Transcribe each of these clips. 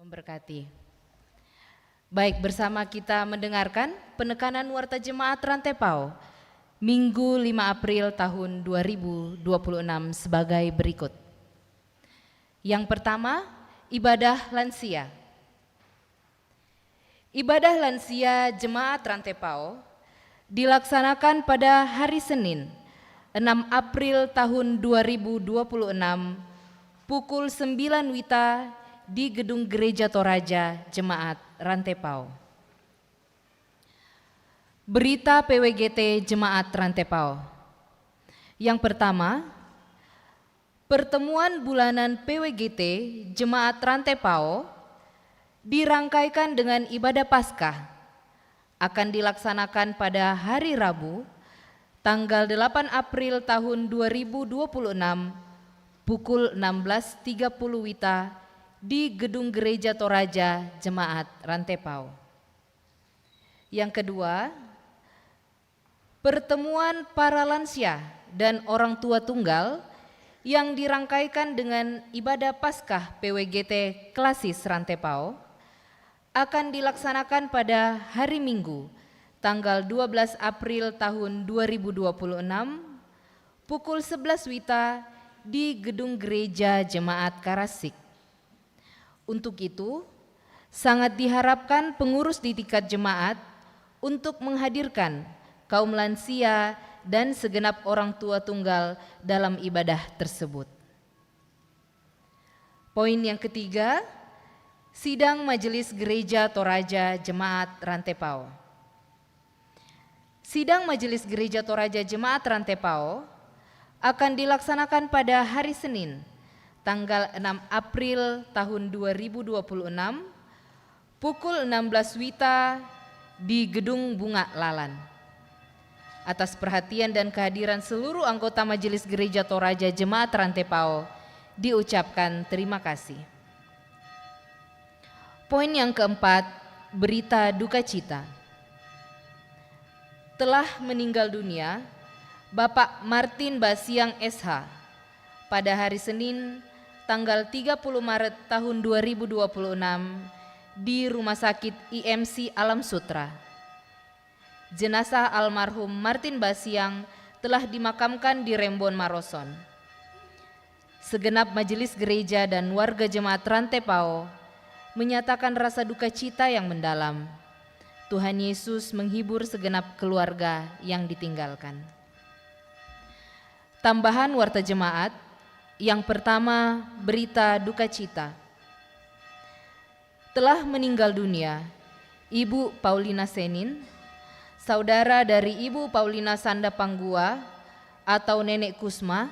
memberkati. Baik, bersama kita mendengarkan penekanan Warta Jemaat Rantepao Minggu 5 April tahun 2026 sebagai berikut. Yang pertama, ibadah lansia. Ibadah lansia Jemaat Rantepao dilaksanakan pada hari Senin 6 April tahun 2026 pukul 9 WITA di Gedung Gereja Toraja Jemaat Rantepao. Berita PWGT Jemaat Rantepao. Yang pertama, pertemuan bulanan PWGT Jemaat Rantepao dirangkaikan dengan ibadah Paskah akan dilaksanakan pada hari Rabu tanggal 8 April tahun 2026 pukul 16.30 WITA di Gedung Gereja Toraja Jemaat Rantepao. Yang kedua, pertemuan para lansia dan orang tua tunggal yang dirangkaikan dengan ibadah Paskah PWGT Klasis Rantepao akan dilaksanakan pada hari Minggu tanggal 12 April tahun 2026 pukul 11 WITA di Gedung Gereja Jemaat Karasik. Untuk itu, sangat diharapkan pengurus di tingkat jemaat untuk menghadirkan kaum lansia dan segenap orang tua tunggal dalam ibadah tersebut. Poin yang ketiga, sidang Majelis Gereja Toraja Jemaat Rantepao. Sidang Majelis Gereja Toraja Jemaat Rantepao akan dilaksanakan pada hari Senin tanggal 6 April tahun 2026 pukul 16 WITA di Gedung Bunga Lalan. Atas perhatian dan kehadiran seluruh anggota Majelis Gereja Toraja Jemaat Rantepao diucapkan terima kasih. Poin yang keempat, berita duka cita. Telah meninggal dunia Bapak Martin Basiang SH pada hari Senin tanggal 30 Maret tahun 2026 di Rumah Sakit IMC Alam Sutra. Jenazah almarhum Martin Basiang telah dimakamkan di Rembon Maroson. Segenap majelis gereja dan warga jemaat Rantepao menyatakan rasa duka cita yang mendalam. Tuhan Yesus menghibur segenap keluarga yang ditinggalkan. Tambahan warta jemaat. Yang pertama, berita duka cita. Telah meninggal dunia Ibu Paulina Senin, saudara dari Ibu Paulina Sanda Panggua atau Nenek Kusma,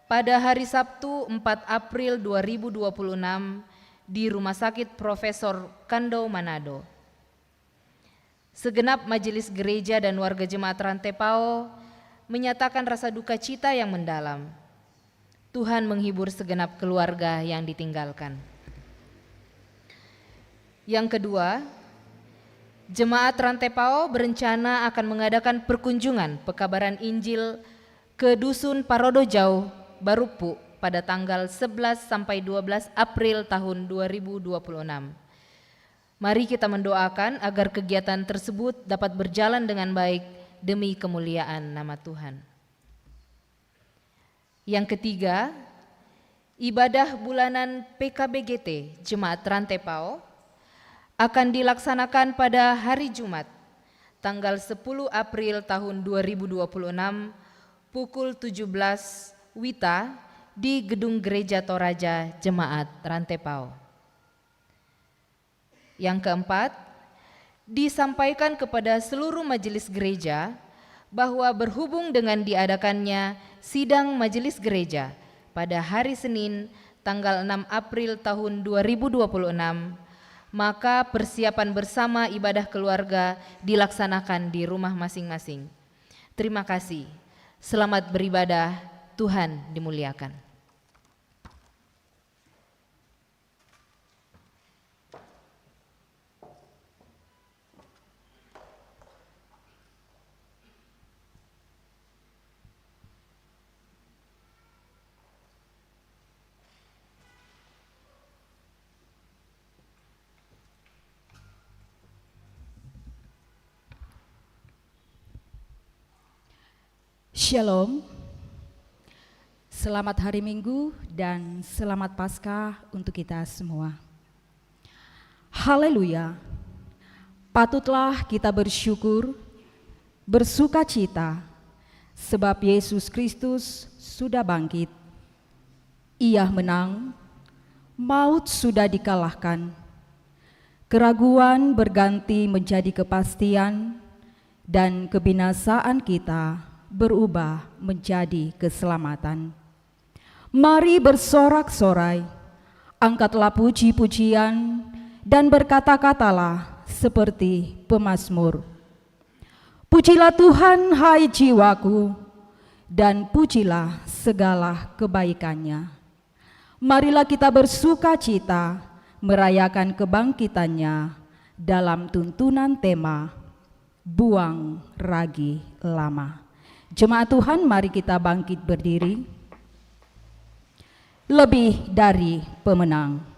pada hari Sabtu 4 April 2026 di Rumah Sakit Profesor Kando Manado. Segenap majelis gereja dan warga jemaat Rantepao menyatakan rasa duka cita yang mendalam. Tuhan menghibur segenap keluarga yang ditinggalkan. Yang kedua, jemaat Rantepao berencana akan mengadakan perkunjungan pekabaran Injil ke Dusun Parodo Jauh, Barupu pada tanggal 11 sampai 12 April tahun 2026. Mari kita mendoakan agar kegiatan tersebut dapat berjalan dengan baik demi kemuliaan nama Tuhan. Yang ketiga, ibadah bulanan PKBGT Jemaat Rantepao akan dilaksanakan pada hari Jumat, tanggal 10 April tahun 2026 pukul 17 WITA di Gedung Gereja Toraja Jemaat Rantepao. Yang keempat, disampaikan kepada seluruh majelis gereja bahwa berhubung dengan diadakannya sidang majelis gereja pada hari Senin tanggal 6 April tahun 2026, maka persiapan bersama ibadah keluarga dilaksanakan di rumah masing-masing. Terima kasih. Selamat beribadah, Tuhan dimuliakan. Shalom, selamat hari Minggu dan selamat Paskah untuk kita semua. Haleluya, patutlah kita bersyukur, bersukacita, sebab Yesus Kristus sudah bangkit. Ia menang, maut sudah dikalahkan, keraguan berganti menjadi kepastian, dan kebinasaan kita berubah menjadi keselamatan. Mari bersorak-sorai, angkatlah puji-pujian, dan berkata-katalah seperti pemazmur. Pujilah Tuhan, hai jiwaku, dan pujilah segala kebaikannya. Marilah kita bersukacita, merayakan kebangkitannya dalam tuntunan tema Buang Ragi Lama. Jemaat Tuhan, mari kita bangkit berdiri. Lebih dari pemenang.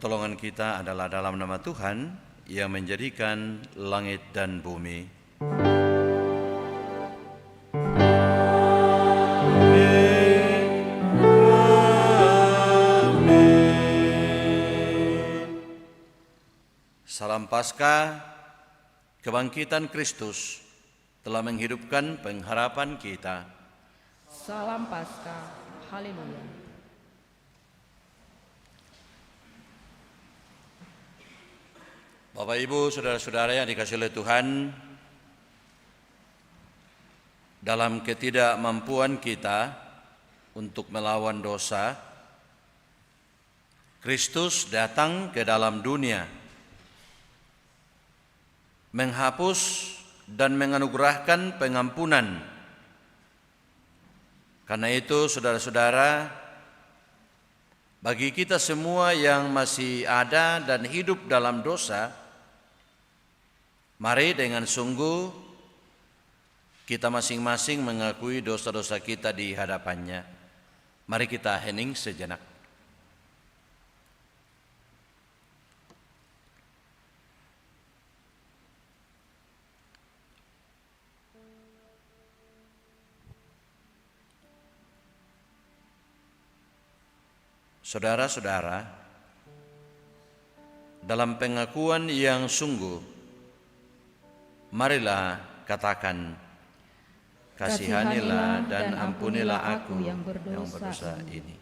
Pertolongan kita adalah dalam nama Tuhan yang menjadikan langit dan bumi. Salam Paskah, kebangkitan Kristus telah menghidupkan pengharapan kita. Salam Paskah, haleluya. Bapak, Ibu, saudara-saudara yang dikasihi oleh Tuhan, dalam ketidakmampuan kita untuk melawan dosa, Kristus datang ke dalam dunia, menghapus dan menganugerahkan pengampunan. Karena itu, saudara-saudara, bagi kita semua yang masih ada dan hidup dalam dosa, mari dengan sungguh kita masing-masing mengakui dosa-dosa kita di hadapannya. Mari kita hening sejenak. Saudara-saudara, dalam pengakuan yang sungguh, marilah katakan, kasihanilah dan ampunilah aku yang berdosa ini.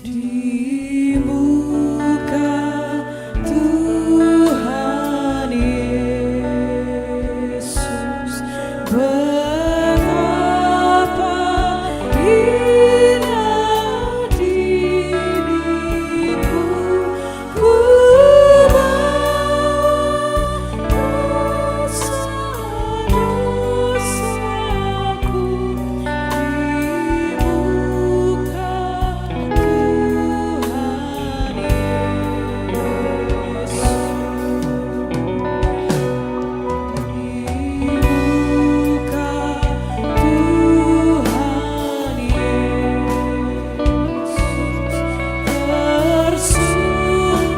Di muka Tuhan Yesus, betapa indah dirimu, ku dosa-dosaku di muka Tuhan Yesus. Di muka Tuhan Yesus tersungkur karena dosaku, ku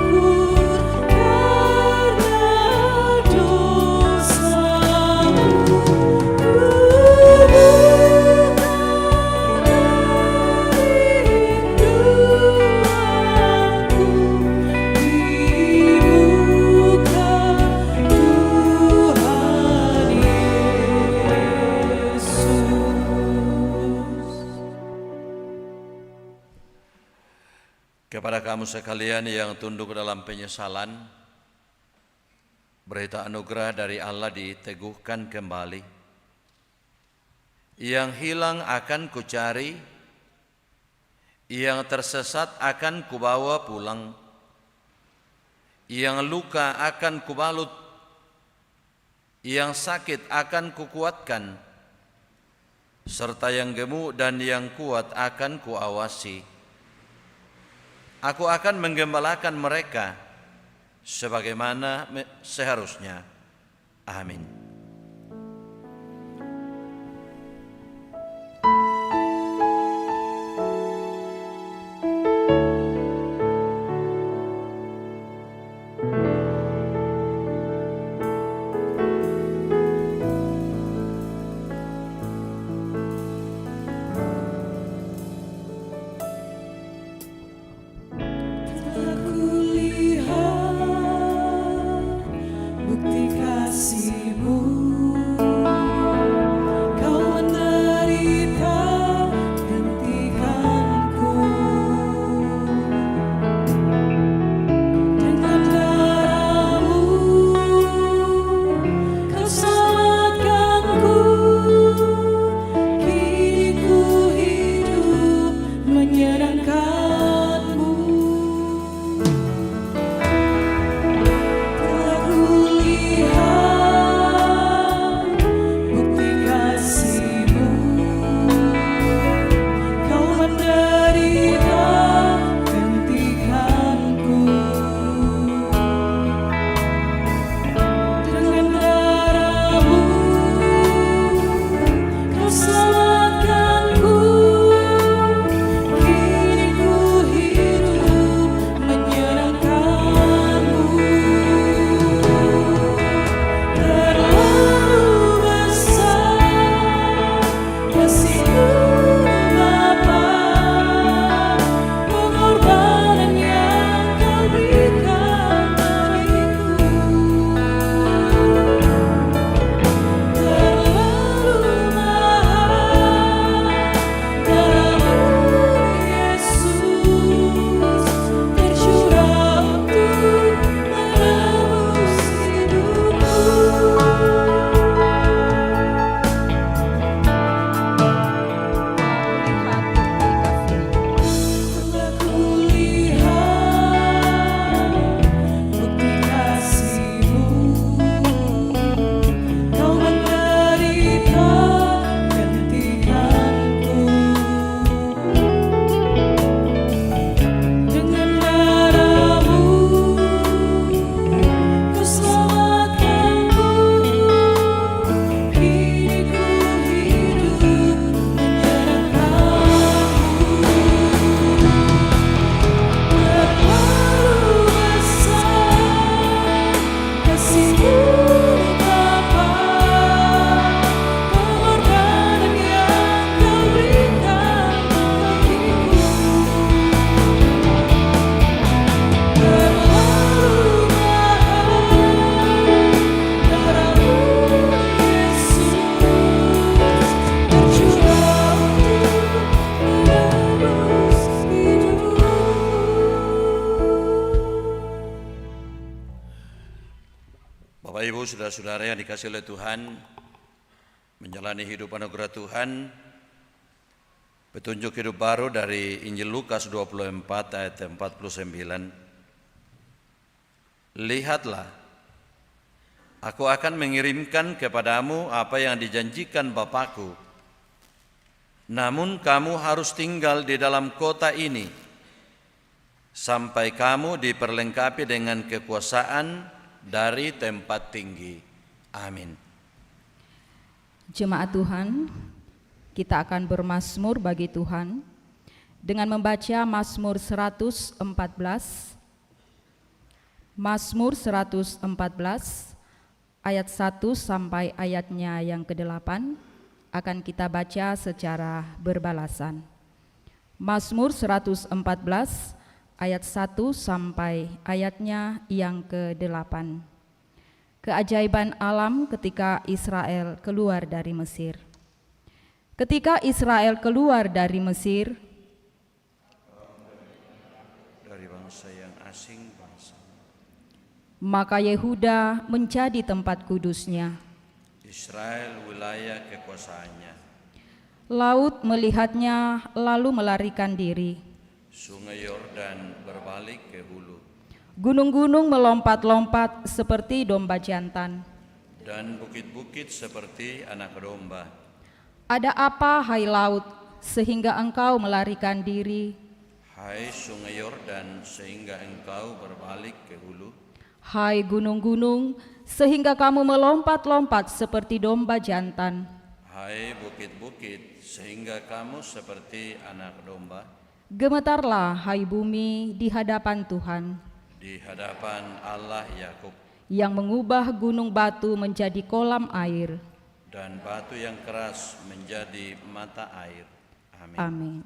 Kepada kamu sekalian yang tunduk dalam penyesalan, berita anugerah dari Allah diteguhkan kembali. Yang hilang akan kucari, yang tersesat akan kubawa pulang, yang luka akan kubalut, yang sakit akan kukuatkan, serta yang gemuk dan yang kuat akan kuawasi. Aku akan menggembalakan mereka sebagaimana seharusnya. Amin. lihat bukti kasih-Mu Ibu, saudara-saudara yang dikasihi oleh Tuhan, menjalani hidup anugerah Tuhan, petunjuk hidup baru dari Injil Lukas 24 ayat 49. Lihatlah, aku akan mengirimkan kepadamu apa yang dijanjikan Bapakku. Namun kamu harus tinggal di dalam kota ini sampai kamu diperlengkapi dengan kekuasaan dari tempat tinggi. Amin. Jemaat Tuhan, kita akan bermazmur bagi Tuhan dengan membaca Mazmur 114. Mazmur 114 ayat 1 sampai ayatnya yang ke-8 akan kita baca secara berbalasan. Mazmur 114 ayat 1 sampai ayatnya yang ke-8. Keajaiban alam ketika Israel keluar dari Mesir. Ketika Israel keluar dari Mesir, Dari bangsa yang asing bangsa, maka Yehuda menjadi tempat kudusnya. Israel wilayah kekuasaannya. Laut melihatnya lalu melarikan diri. Sungai Yordan berbalik ke hulu, Gunung-gunung melompat-lompat seperti domba jantan. dan bukit-bukit seperti anak domba. Ada apa, hai laut, sehingga engkau melarikan diri? Hai sungai Yordan, sehingga engkau berbalik ke hulu. Hai gunung-gunung, sehingga kamu melompat-lompat seperti domba jantan. Hai bukit-bukit, sehingga kamu seperti anak domba. Gemetarlah, hai bumi, di hadapan Tuhan, Di hadapan Allah Yakub, yang mengubah gunung batu menjadi kolam air. dan batu yang keras menjadi mata air. Amin. Amin.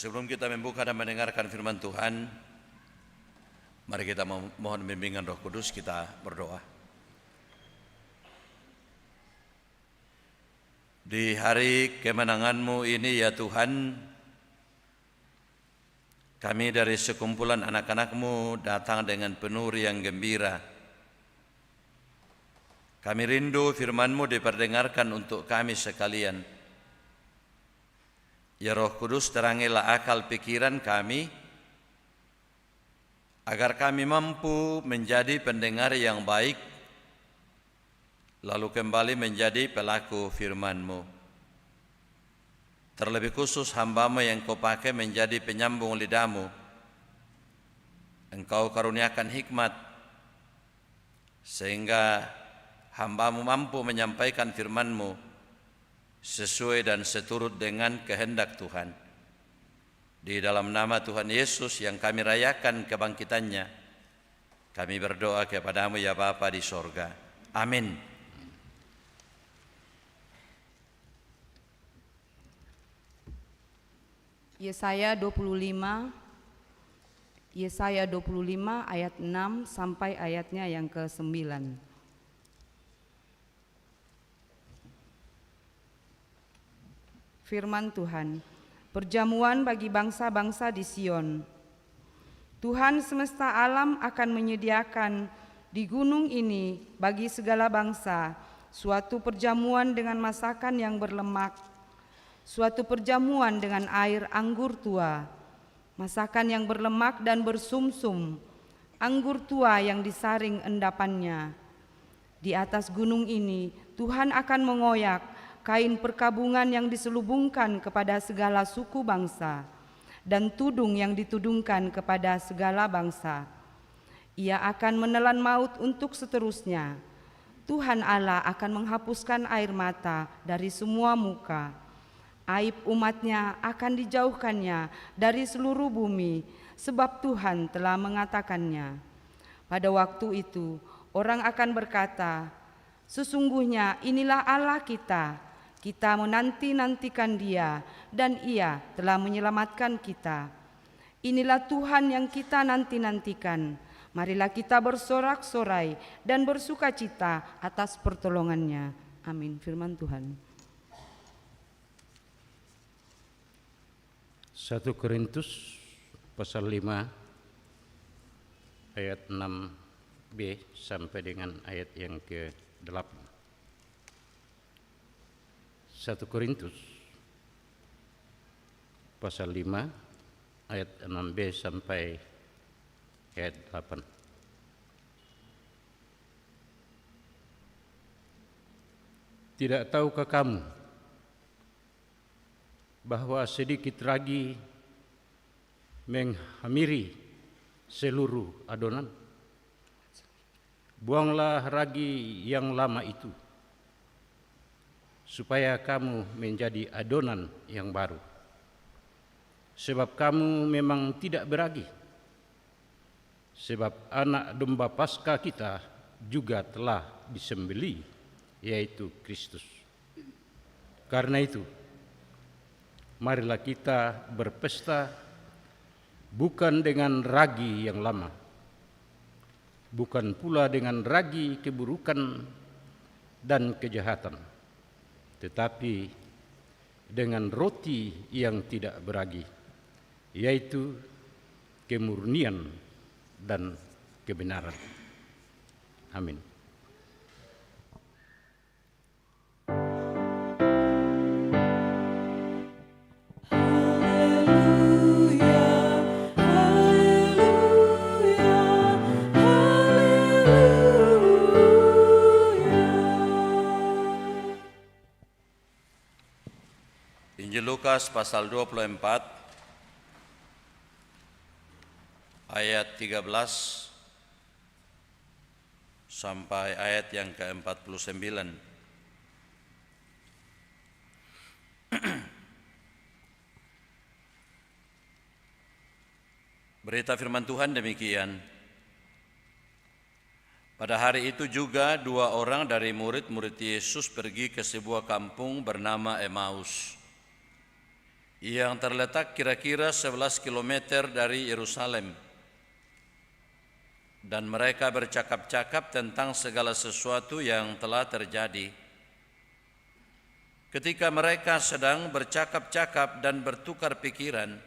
Sebelum kita membuka dan mendengarkan firman Tuhan, mari kita mohon bimbingan Roh Kudus, kita berdoa. Di hari kemenangan-Mu ini ya Tuhan, kami dari sekumpulan anak-anak-Mu datang dengan penuh riang gembira. Kami rindu firman-Mu diperdengarkan untuk kami sekalian. Ya Roh Kudus, terangilah akal pikiran kami, agar kami mampu menjadi pendengar yang baik, lalu kembali menjadi pelaku firman-Mu. Terlebih khusus hamba-Mu yang Kau pakai menjadi penyambung lidah-Mu. Engkau karuniakan hikmat, sehingga hamba-Mu mampu menyampaikan firman-Mu sesuai dan seturut dengan kehendak Tuhan. Di dalam nama Tuhan Yesus yang kami rayakan kebangkitannya, kami berdoa kepadamu ya Bapa di sorga. Amin. Yesaya 25 ayat 6 sampai ayatnya yang ke-9. Firman Tuhan, perjamuan bagi bangsa-bangsa di Sion. Tuhan semesta alam akan menyediakan di gunung ini bagi segala bangsa suatu perjamuan dengan masakan yang berlemak, suatu perjamuan dengan air anggur tua, masakan yang berlemak dan bersumsum, anggur tua yang disaring endapannya. Di atas gunung ini Tuhan akan mengoyak kain perkabungan yang diselubungkan kepada segala suku bangsa, dan tudung yang ditudungkan kepada segala bangsa. Ia akan menelan maut untuk seterusnya. Tuhan Allah akan menghapuskan air mata dari semua muka. Aib umatnya akan dijauhkannya dari seluruh bumi, sebab Tuhan telah mengatakannya. Pada waktu itu, orang akan berkata, sesungguhnya inilah Allah kita. Kita menanti-nantikan Dia, dan Ia telah menyelamatkan kita. Inilah Tuhan yang kita nanti-nantikan. Marilah kita bersorak-sorai dan bersukacita atas pertolongannya. Amin. Firman Tuhan. 1 Korintus pasal 5 ayat 6b sampai dengan ayat yang ke-8. 1 Korintus pasal 5 ayat 6b sampai ayat 8. Tidak tahukah kamu bahwa sedikit ragi menghamiri seluruh adonan? Buanglah ragi yang lama itu, supaya kamu menjadi adonan yang baru. Sebab kamu memang tidak beragi. Sebab anak domba Paskah kita juga telah disembelih, yaitu Kristus. Karena itu, marilah kita berpesta bukan dengan ragi yang lama, bukan pula dengan ragi keburukan dan kejahatan, tetapi dengan roti yang tidak beragi, yaitu kemurnian dan kebenaran. Amin. Injil Lukas pasal 24 ayat 13 sampai ayat yang ke-49. Berita firman Tuhan demikian. Pada hari itu juga 2 orang dari murid-murid Yesus pergi ke sebuah kampung bernama Emmaus, yang terletak kira-kira 11 km dari Yerusalem. Dan mereka bercakap-cakap tentang segala sesuatu yang telah terjadi. Ketika mereka sedang bercakap-cakap dan bertukar pikiran,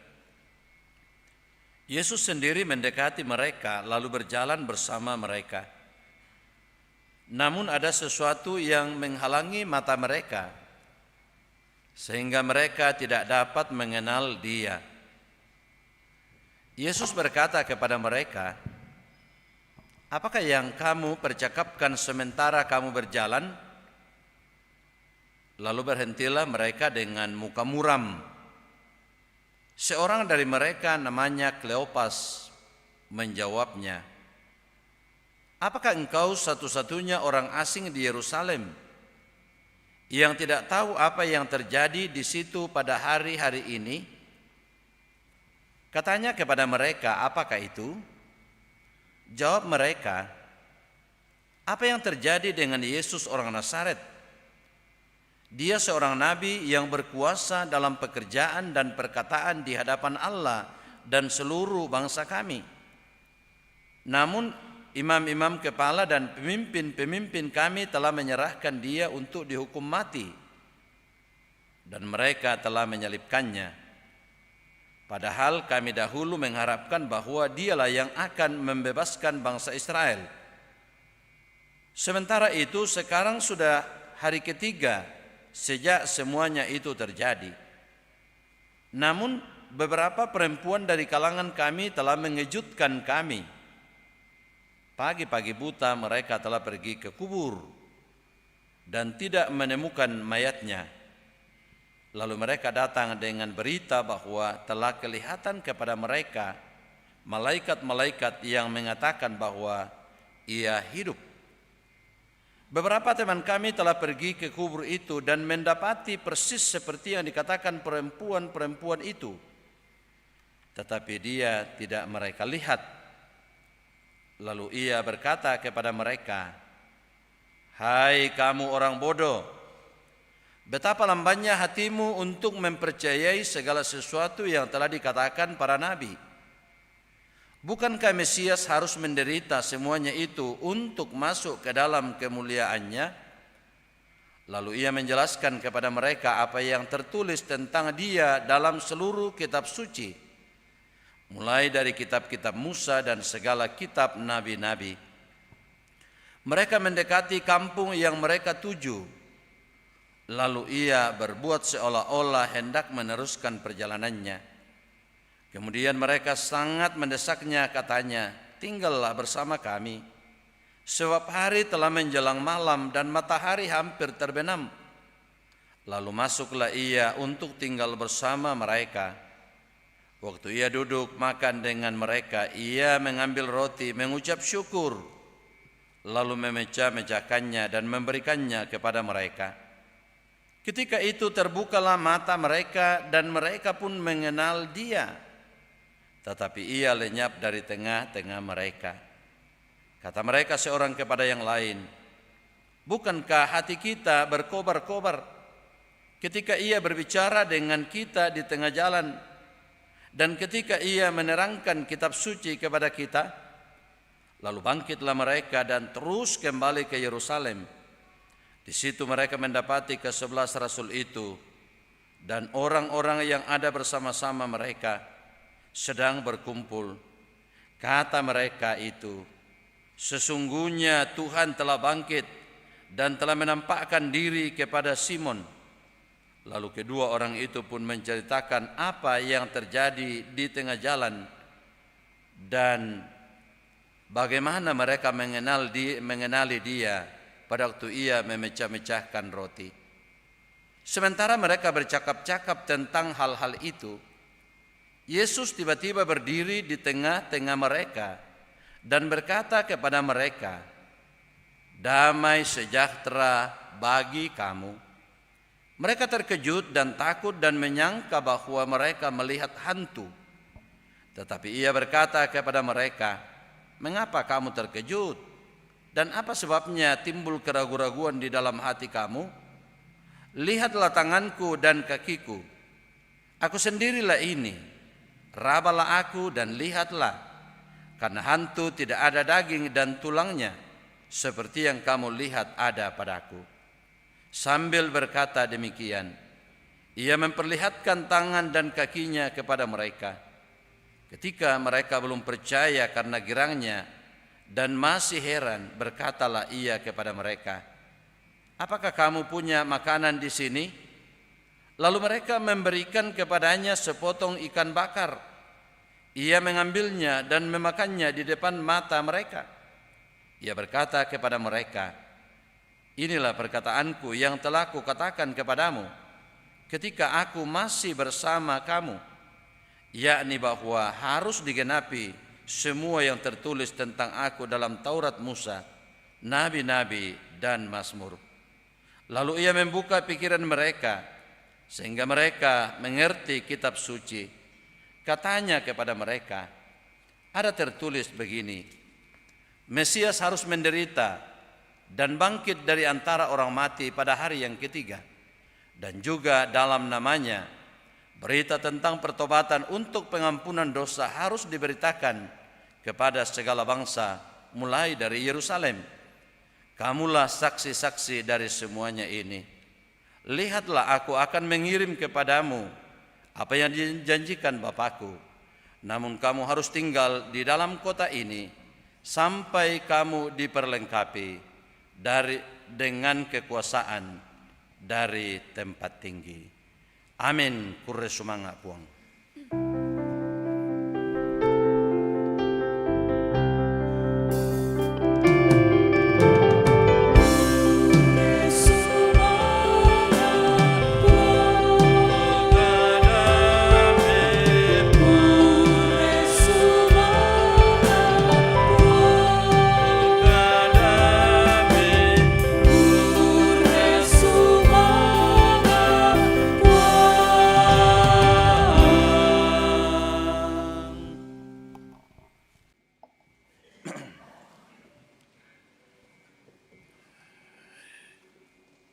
Yesus sendiri mendekati mereka lalu berjalan bersama mereka. Namun ada sesuatu yang menghalangi mata mereka, sehingga mereka tidak dapat mengenal Dia. Yesus berkata kepada mereka, "Apakah yang kamu percakapkan sementara kamu berjalan?" Lalu berhentilah mereka dengan muka muram. Seorang dari mereka namanya Kleopas menjawabnya, "Apakah engkau satu-satunya orang asing di Yerusalem yang tidak tahu apa yang terjadi di situ pada hari-hari ini?" Katanya kepada mereka, apakah itu? Jawab mereka, apa yang terjadi dengan Yesus orang Nazaret? Dia seorang nabi yang berkuasa dalam pekerjaan dan perkataan di hadapan Allah dan seluruh bangsa kami. Namun imam-imam kepala dan pemimpin-pemimpin kami telah menyerahkan dia untuk dihukum mati, dan mereka telah menyalibkannya. Padahal kami dahulu mengharapkan bahwa dialah yang akan membebaskan bangsa Israel. Sementara itu sekarang sudah hari ketiga sejak semuanya itu terjadi. Namun beberapa perempuan dari kalangan kami telah mengejutkan kami. Pagi-pagi buta mereka telah pergi ke kubur dan tidak menemukan mayatnya. Lalu mereka datang dengan berita bahwa telah kelihatan kepada mereka malaikat-malaikat yang mengatakan bahwa ia hidup. Beberapa teman kami telah pergi ke kubur itu dan mendapati persis seperti yang dikatakan perempuan-perempuan itu. Tetapi dia tidak mereka lihat. Lalu ia berkata kepada mereka, "Hai kamu orang bodoh, betapa lambannya hatimu untuk mempercayai segala sesuatu yang telah dikatakan para nabi. Bukankah Mesias harus menderita semuanya itu untuk masuk ke dalam kemuliaannya?" Lalu ia menjelaskan kepada mereka apa yang tertulis tentang dia dalam seluruh kitab suci, mulai dari kitab-kitab Musa dan segala kitab nabi-nabi. Mereka mendekati kampung yang mereka tuju. Lalu ia berbuat seolah-olah hendak meneruskan perjalanannya. Kemudian mereka sangat mendesaknya, katanya, "Tinggallah bersama kami, sebab hari telah menjelang malam dan matahari hampir terbenam." Lalu masuklah ia untuk tinggal bersama mereka. Waktu ia duduk makan dengan mereka, ia mengambil roti, mengucap syukur, lalu memecah-mecahkannya dan memberikannya kepada mereka. Ketika itu terbukalah mata mereka dan mereka pun mengenal dia. Tetapi ia lenyap dari tengah-tengah mereka. Kata mereka seorang kepada yang lain, "Bukankah hati kita berkobar-kobar ketika ia berbicara dengan kita di tengah jalan, dan ketika ia menerangkan kitab suci kepada kita?" Lalu bangkitlah mereka dan terus kembali ke Yerusalem. Di situ mereka mendapati ke-11 rasul itu dan orang-orang yang ada bersama-sama mereka sedang berkumpul. Kata mereka itu, "Sesungguhnya Tuhan telah bangkit dan telah menampakkan diri kepada Simon." Lalu kedua orang itu pun menceritakan apa yang terjadi di tengah jalan dan bagaimana mereka mengenali dia pada waktu ia memecah-mecahkan roti. Sementara mereka bercakap-cakap tentang hal-hal itu, Yesus tiba-tiba berdiri di tengah-tengah mereka dan berkata kepada mereka, "Damai sejahtera bagi kamu." Mereka terkejut dan takut dan menyangka bahwa mereka melihat hantu. Tetapi ia berkata kepada mereka, "Mengapa kamu terkejut? Dan apa sebabnya timbul keraguan-raguan di dalam hati kamu? Lihatlah tanganku dan kakiku. Aku sendirilah ini. Rabalah aku dan lihatlah. Karena hantu tidak ada daging dan tulangnya, seperti yang kamu lihat ada padaku." Sambil berkata demikian, ia memperlihatkan tangan dan kakinya kepada mereka. Ketika mereka belum percaya karena girangnya dan masih heran, berkatalah ia kepada mereka, "Apakah kamu punya makanan di sini?" Lalu mereka memberikan kepadanya sepotong ikan bakar. Ia mengambilnya dan memakannya di depan mata mereka. Ia berkata kepada mereka, "Inilah perkataanku yang telah kukatakan kepadamu ketika aku masih bersama kamu, yakni bahwa harus digenapi semua yang tertulis tentang aku dalam Taurat Musa, nabi-nabi dan Mazmur." Lalu ia membuka pikiran mereka sehingga mereka mengerti kitab suci, Katanya kepada mereka, ada tertulis begini, Mesias harus menderita dan bangkit dari antara orang mati pada hari yang ketiga. Dan juga dalam namanya, berita tentang pertobatan untuk pengampunan dosa harus diberitakan kepada segala bangsa, mulai dari Yerusalem. Kamulah saksi-saksi dari semuanya ini. Lihatlah, aku akan mengirim kepadamu apa yang dijanjikan Bapakku. Namun kamu harus tinggal di dalam kota ini sampai kamu diperlengkapi dengan kekuasaan dari tempat tinggi. Amin. Kurre sumanga puang.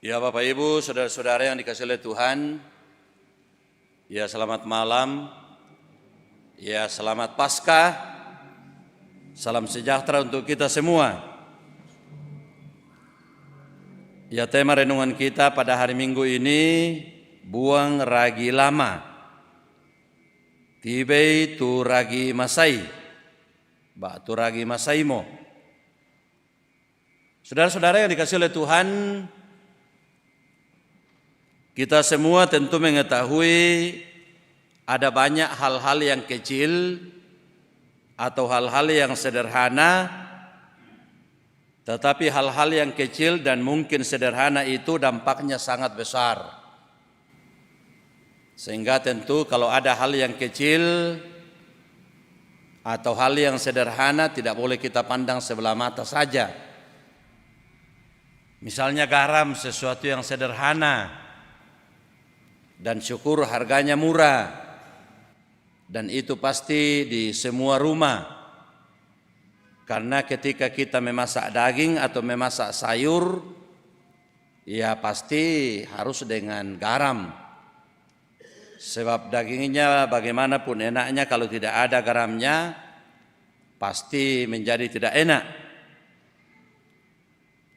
Ya Bapak Ibu, saudara-saudara yang dikasihi oleh Tuhan, ya selamat malam, ya selamat Paskah, salam sejahtera untuk kita semua. Ya tema renungan kita pada hari Minggu ini, buang ragi lama, tibei tu ragi masai, ba tu ragi masaimo. Saudara-saudara yang dikasihi oleh Tuhan, kita semua tentu mengetahui ada banyak hal-hal yang kecil atau hal-hal yang sederhana, tetapi hal-hal yang kecil dan mungkin sederhana itu dampaknya sangat besar. Sehingga tentu kalau ada hal yang kecil atau hal yang sederhana tidak boleh kita pandang sebelah mata saja. Misalnya garam, sesuatu yang sederhana dan syukur harganya murah, dan itu pasti di semua rumah. Karena ketika kita memasak daging atau memasak sayur, ya pasti harus dengan garam. Sebab dagingnya bagaimanapun enaknya, kalau tidak ada garamnya pasti menjadi tidak enak.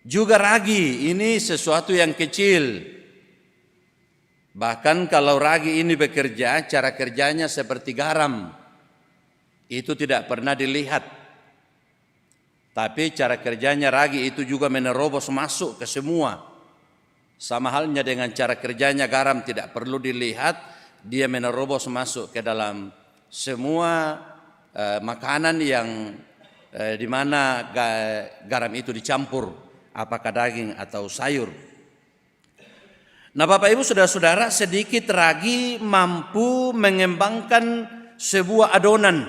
Juga ragi, ini sesuatu yang kecil. Bahkan kalau ragi ini bekerja, cara kerjanya seperti garam. Itu tidak pernah dilihat. Tapi cara kerjanya ragi itu juga menerobos masuk ke semua. Sama halnya dengan cara kerjanya garam, tidak perlu dilihat, dia menerobos masuk ke dalam semua makanan yang di mana garam itu dicampur, apakah daging atau sayur. Nah Bapak Ibu saudara-saudara, sedikit ragi mampu mengembangkan sebuah adonan.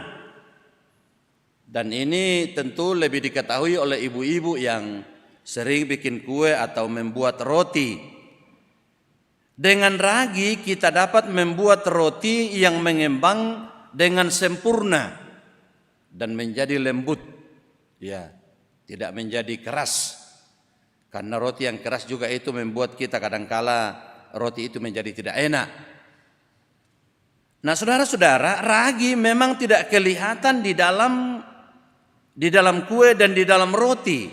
Dan ini tentu lebih diketahui oleh ibu-ibu yang sering bikin kue atau membuat roti. Dengan ragi kita dapat membuat roti yang mengembang dengan sempurna dan menjadi lembut. Ya, tidak menjadi keras. Karena roti yang keras juga itu membuat kita kadangkala roti itu menjadi tidak enak. Nah saudara-saudara, ragi memang tidak kelihatan di dalam kue dan di dalam roti.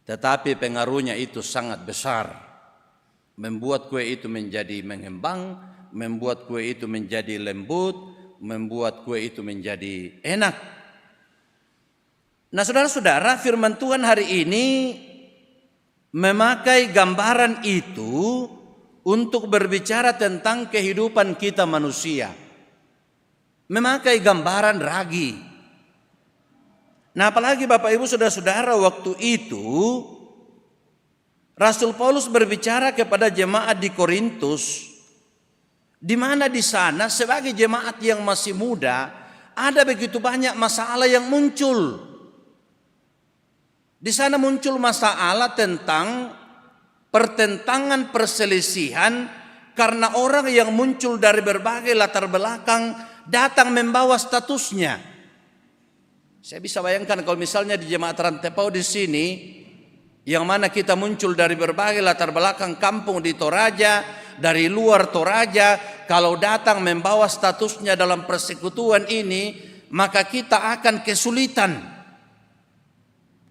Tetapi pengaruhnya itu sangat besar. Membuat kue itu menjadi mengembang, membuat kue itu menjadi lembut, membuat kue itu menjadi enak. Nah saudara-saudara, firman Tuhan hari ini memakai gambaran itu untuk berbicara tentang kehidupan kita manusia. Memakai gambaran ragi. Nah apalagi Bapak Ibu saudara-saudara, waktu itu Rasul Paulus berbicara kepada jemaat di Korintus, di mana di sana sebagai jemaat yang masih muda ada begitu banyak masalah yang muncul. Di sana muncul masalah tentang pertentangan perselisihan karena orang yang muncul dari berbagai latar belakang datang membawa statusnya. Saya bisa bayangkan kalau misalnya di Jemaat Rantepau di sini, yang mana kita muncul dari berbagai latar belakang kampung di Toraja, dari luar Toraja, kalau datang membawa statusnya dalam persekutuan ini, maka kita akan kesulitan.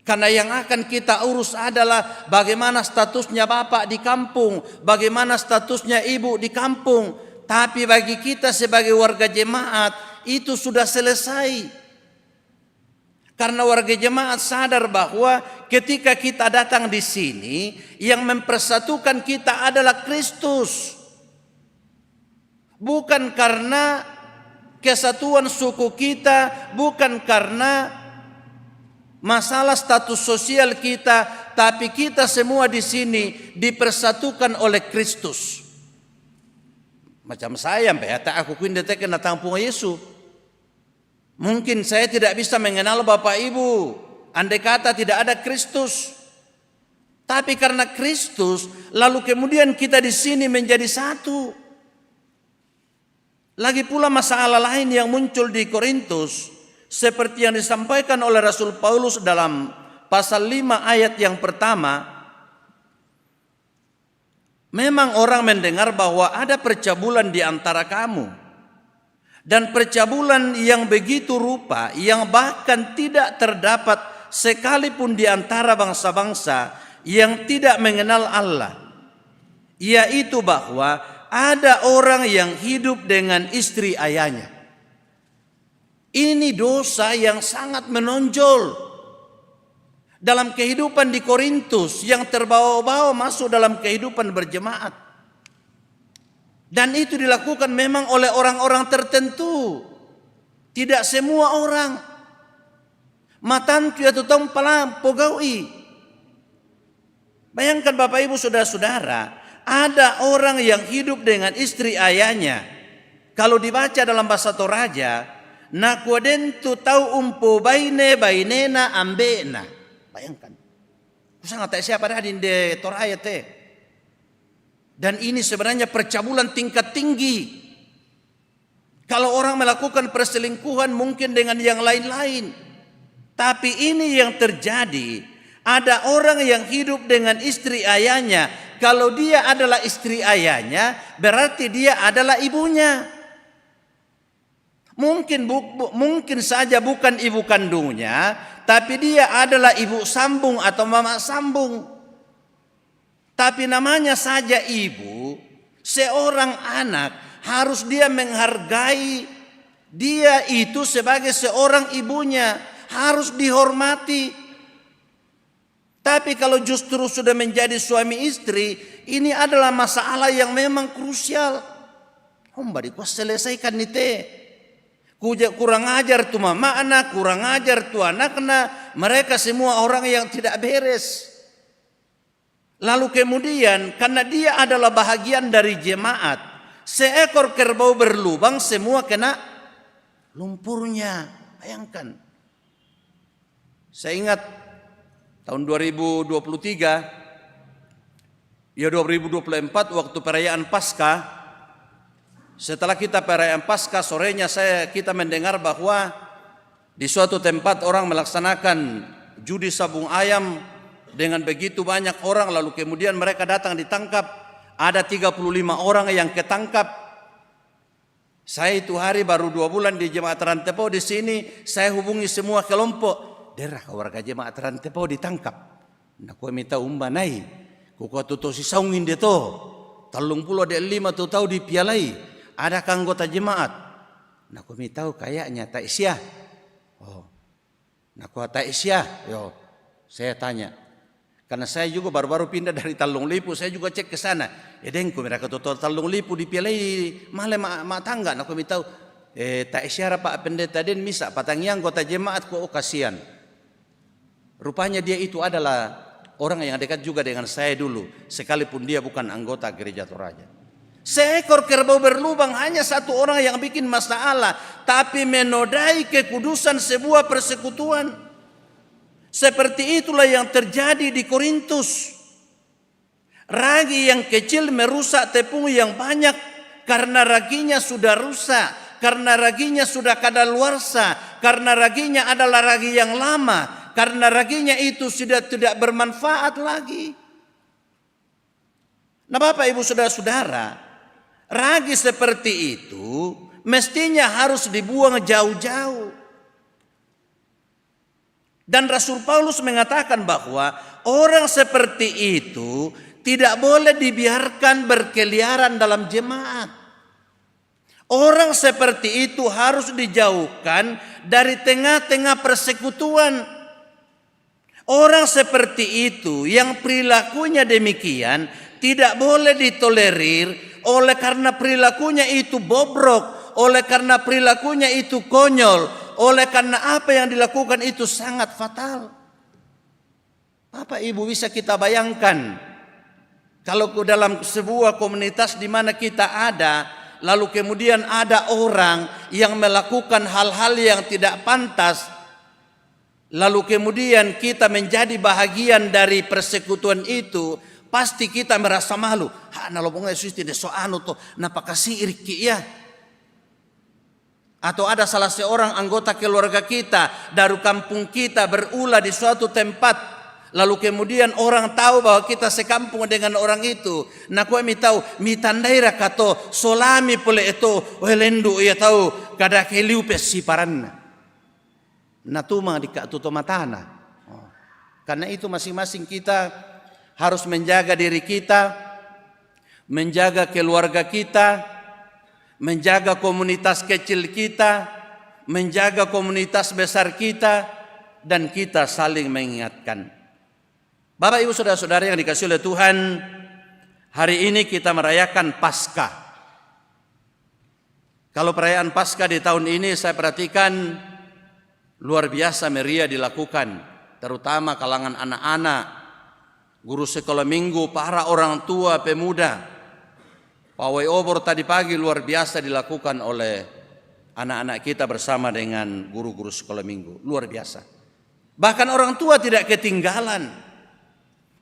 Karena yang akan kita urus adalah bagaimana statusnya bapak di kampung, bagaimana statusnya ibu di kampung. Tapi bagi kita sebagai warga jemaat itu sudah selesai. Karena warga jemaat sadar bahwa ketika kita datang di sini, yang mempersatukan kita adalah Kristus. Bukan karena kesatuan suku kita, bukan karena masalah status sosial kita, tapi kita semua di sini dipersatukan oleh Kristus. Macam saya, aku kuinda kena tampung Yesus. Mungkin saya tidak bisa mengenal Bapak Ibu, andai kata tidak ada Kristus. Tapi karena Kristus, lalu kemudian kita di sini menjadi satu. Lagi pula masalah lain yang muncul di Korintus, seperti yang disampaikan oleh Rasul Paulus dalam pasal 5 ayat yang pertama. Memang orang mendengar bahwa ada percabulan di antara kamu. Dan percabulan yang begitu rupa, yang bahkan tidak terdapat sekalipun di antara bangsa-bangsa yang tidak mengenal Allah. Yaitu bahwa ada orang yang hidup dengan istri ayahnya. Ini dosa yang sangat menonjol dalam kehidupan di Korintus yang terbawa-bawa masuk dalam kehidupan berjemaat. Dan itu dilakukan memang oleh orang-orang tertentu. Tidak semua orang. Matantu atau tompalang pogawi. Bayangkan Bapak Ibu saudara-saudara, ada orang yang hidup dengan istri ayahnya. Kalau dibaca dalam bahasa Toraja, nakuadentu tau bainena ambena. Bayangkan. Sangat tak siapa ada di Toraja teh. Dan ini sebenarnya percabulan tingkat tinggi. Kalau orang melakukan perselingkuhan mungkin dengan yang lain-lain. Tapi ini yang terjadi. Ada orang yang hidup dengan istri ayahnya. Kalau dia adalah istri ayahnya, berarti dia adalah ibunya. Mungkin saja bukan ibu kandungnya, tapi dia adalah ibu sambung atau mama sambung. Tapi namanya saja ibu, seorang anak harus dia menghargai dia itu sebagai seorang ibunya, harus dihormati. Tapi kalau justru sudah menjadi suami istri, ini adalah masalah yang memang krusial. Homba kau selesaikan itu. Kurang ajar tu mama anak, kurang ajar tu anaknya. Mereka semua orang yang tidak beres. Lalu kemudian karena dia adalah bahagian dari jemaat, seekor kerbau berlubang semua kena lumpurnya. Bayangkan. Saya ingat tahun 2023, ya 2024 waktu perayaan Paskah. Setelah kita perayaan Paskah, sorenya kita mendengar bahwa di suatu tempat orang melaksanakan judi sabung ayam dengan begitu banyak orang, lalu kemudian mereka datang ditangkap. Ada 35 orang yang ketangkap. Saya itu hari baru 2 bulan di Jemaat Rantepau di sini, saya hubungi semua kelompok. Derah warga Jemaat Rantepau ditangkap. Nah, kau minta umba nai. Kau tutu si saungin dia to. 35 tu tahu dipialai. Ada anggota jemaat. Nah, kami tahu kayaknya tak isya. Oh. Nah, kau tak isya. Yo. Saya tanya. Karena saya juga baru-baru pindah dari Talung Lipu, saya juga cek ke sana. Ya dengku mereka total Talung Lipu dipialai malah mak tangga. Nah, kami tahu tak isya Pak Pendeta Den misa patang yang anggota jemaat kok kasihan. Rupanya dia itu adalah orang yang dekat juga dengan saya dulu, sekalipun dia bukan anggota gereja Toraja. Seekor kerbau berlubang hanya satu orang yang bikin masalah, tapi menodai kekudusan sebuah persekutuan. Seperti itulah yang terjadi di Korintus. Ragi yang kecil merusak tepung yang banyak karena raginya sudah rusak, karena raginya sudah kadaluarsa, karena raginya adalah ragi yang lama, karena raginya itu sudah tidak bermanfaat lagi. Nah, Bapak Ibu Saudara-saudara, ragi seperti itu mestinya harus dibuang jauh-jauh. Dan Rasul Paulus mengatakan bahwa orang seperti itu tidak boleh dibiarkan berkeliaran dalam jemaat. Orang seperti itu harus dijauhkan dari tengah-tengah persekutuan. Orang seperti itu yang perilakunya demikian tidak boleh ditolerir oleh karena perilakunya itu bobrok, oleh karena perilakunya itu konyol, oleh karena apa yang dilakukan itu sangat fatal. Bapak Ibu, bisa kita bayangkan kalau ke dalam sebuah komunitas di mana kita ada, lalu kemudian ada orang yang melakukan hal-hal yang tidak pantas, lalu kemudian kita menjadi bahagian dari persekutuan itu, pasti kita merasa malu. Na lobonga Yesus tidak so anu to, napakasih iriki ya. Atau ada salah seorang anggota keluarga kita dari kampung kita berulah di suatu tempat, lalu kemudian orang tahu bahwa kita sekampung dengan orang itu. Nah, kau mi tahu, mi tandaira kato solami pole itu, welendu ia tahu kada keliu pesi paranna. Nah, tu mah dikatuto matana. Karena itu masing-masing kita harus menjaga diri kita, menjaga keluarga kita, menjaga komunitas kecil kita, menjaga komunitas besar kita, dan kita saling mengingatkan. Bapak Ibu Saudara-saudara yang dikasihi oleh Tuhan, hari ini kita merayakan Paskah. Kalau perayaan Paskah di tahun ini saya perhatikan luar biasa meriah dilakukan, terutama kalangan anak-anak, guru sekolah minggu, para orang tua, pemuda. Pawai obor tadi pagi luar biasa dilakukan oleh anak-anak kita bersama dengan guru-guru sekolah minggu. Luar biasa. Bahkan orang tua tidak ketinggalan.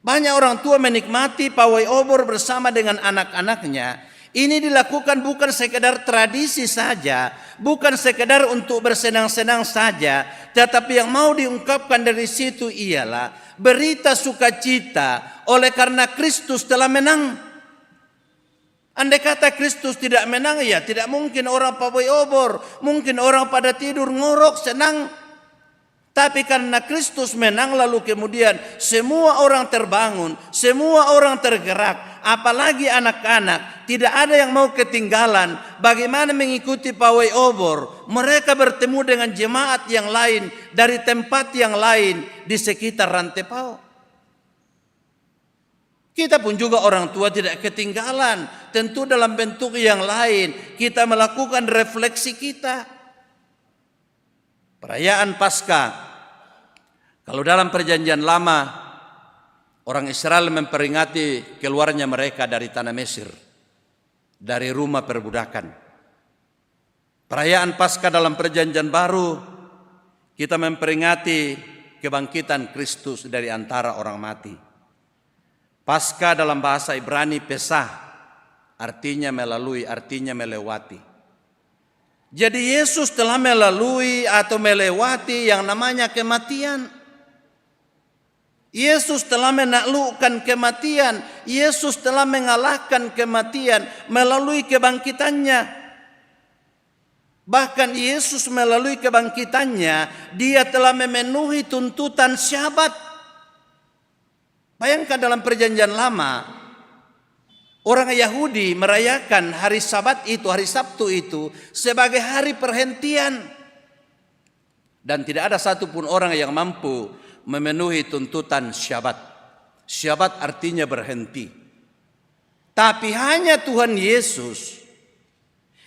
Banyak orang tua menikmati pawai obor bersama dengan anak-anaknya. Ini dilakukan bukan sekedar tradisi saja, bukan sekedar untuk bersenang-senang saja, tetapi yang mau diungkapkan dari situ ialah berita sukacita oleh karena Kristus telah menang. Andai kata Kristus tidak menang, ya tidak mungkin orang pawai obor, mungkin orang pada tidur ngorok senang. Tapi karena Kristus menang, lalu kemudian semua orang terbangun, semua orang tergerak, apalagi anak-anak, tidak ada yang mau ketinggalan bagaimana mengikuti pawai obor. Mereka bertemu dengan jemaat yang lain dari tempat yang lain di sekitar Rantepao. Kita pun juga orang tua tidak ketinggalan, tentu dalam bentuk yang lain kita melakukan refleksi kita. Perayaan Paskah, kalau dalam perjanjian lama orang Israel memperingati keluarnya mereka dari tanah Mesir, dari rumah perbudakan. Perayaan Paskah dalam perjanjian baru kita memperingati kebangkitan Kristus dari antara orang mati. Paskah dalam bahasa Ibrani Pesah, artinya melalui, artinya melewati. Jadi Yesus telah melalui atau melewati yang namanya kematian. Yesus telah menaklukkan kematian. Yesus telah mengalahkan kematian melalui kebangkitannya. Bahkan Yesus melalui kebangkitannya, dia telah memenuhi tuntutan Syabat. Bayangkan dalam perjanjian lama, orang Yahudi merayakan hari Sabat itu, hari Sabtu itu sebagai hari perhentian. Dan tidak ada satupun orang yang mampu memenuhi tuntutan Syabat. Syabat artinya berhenti. Tapi hanya Tuhan Yesus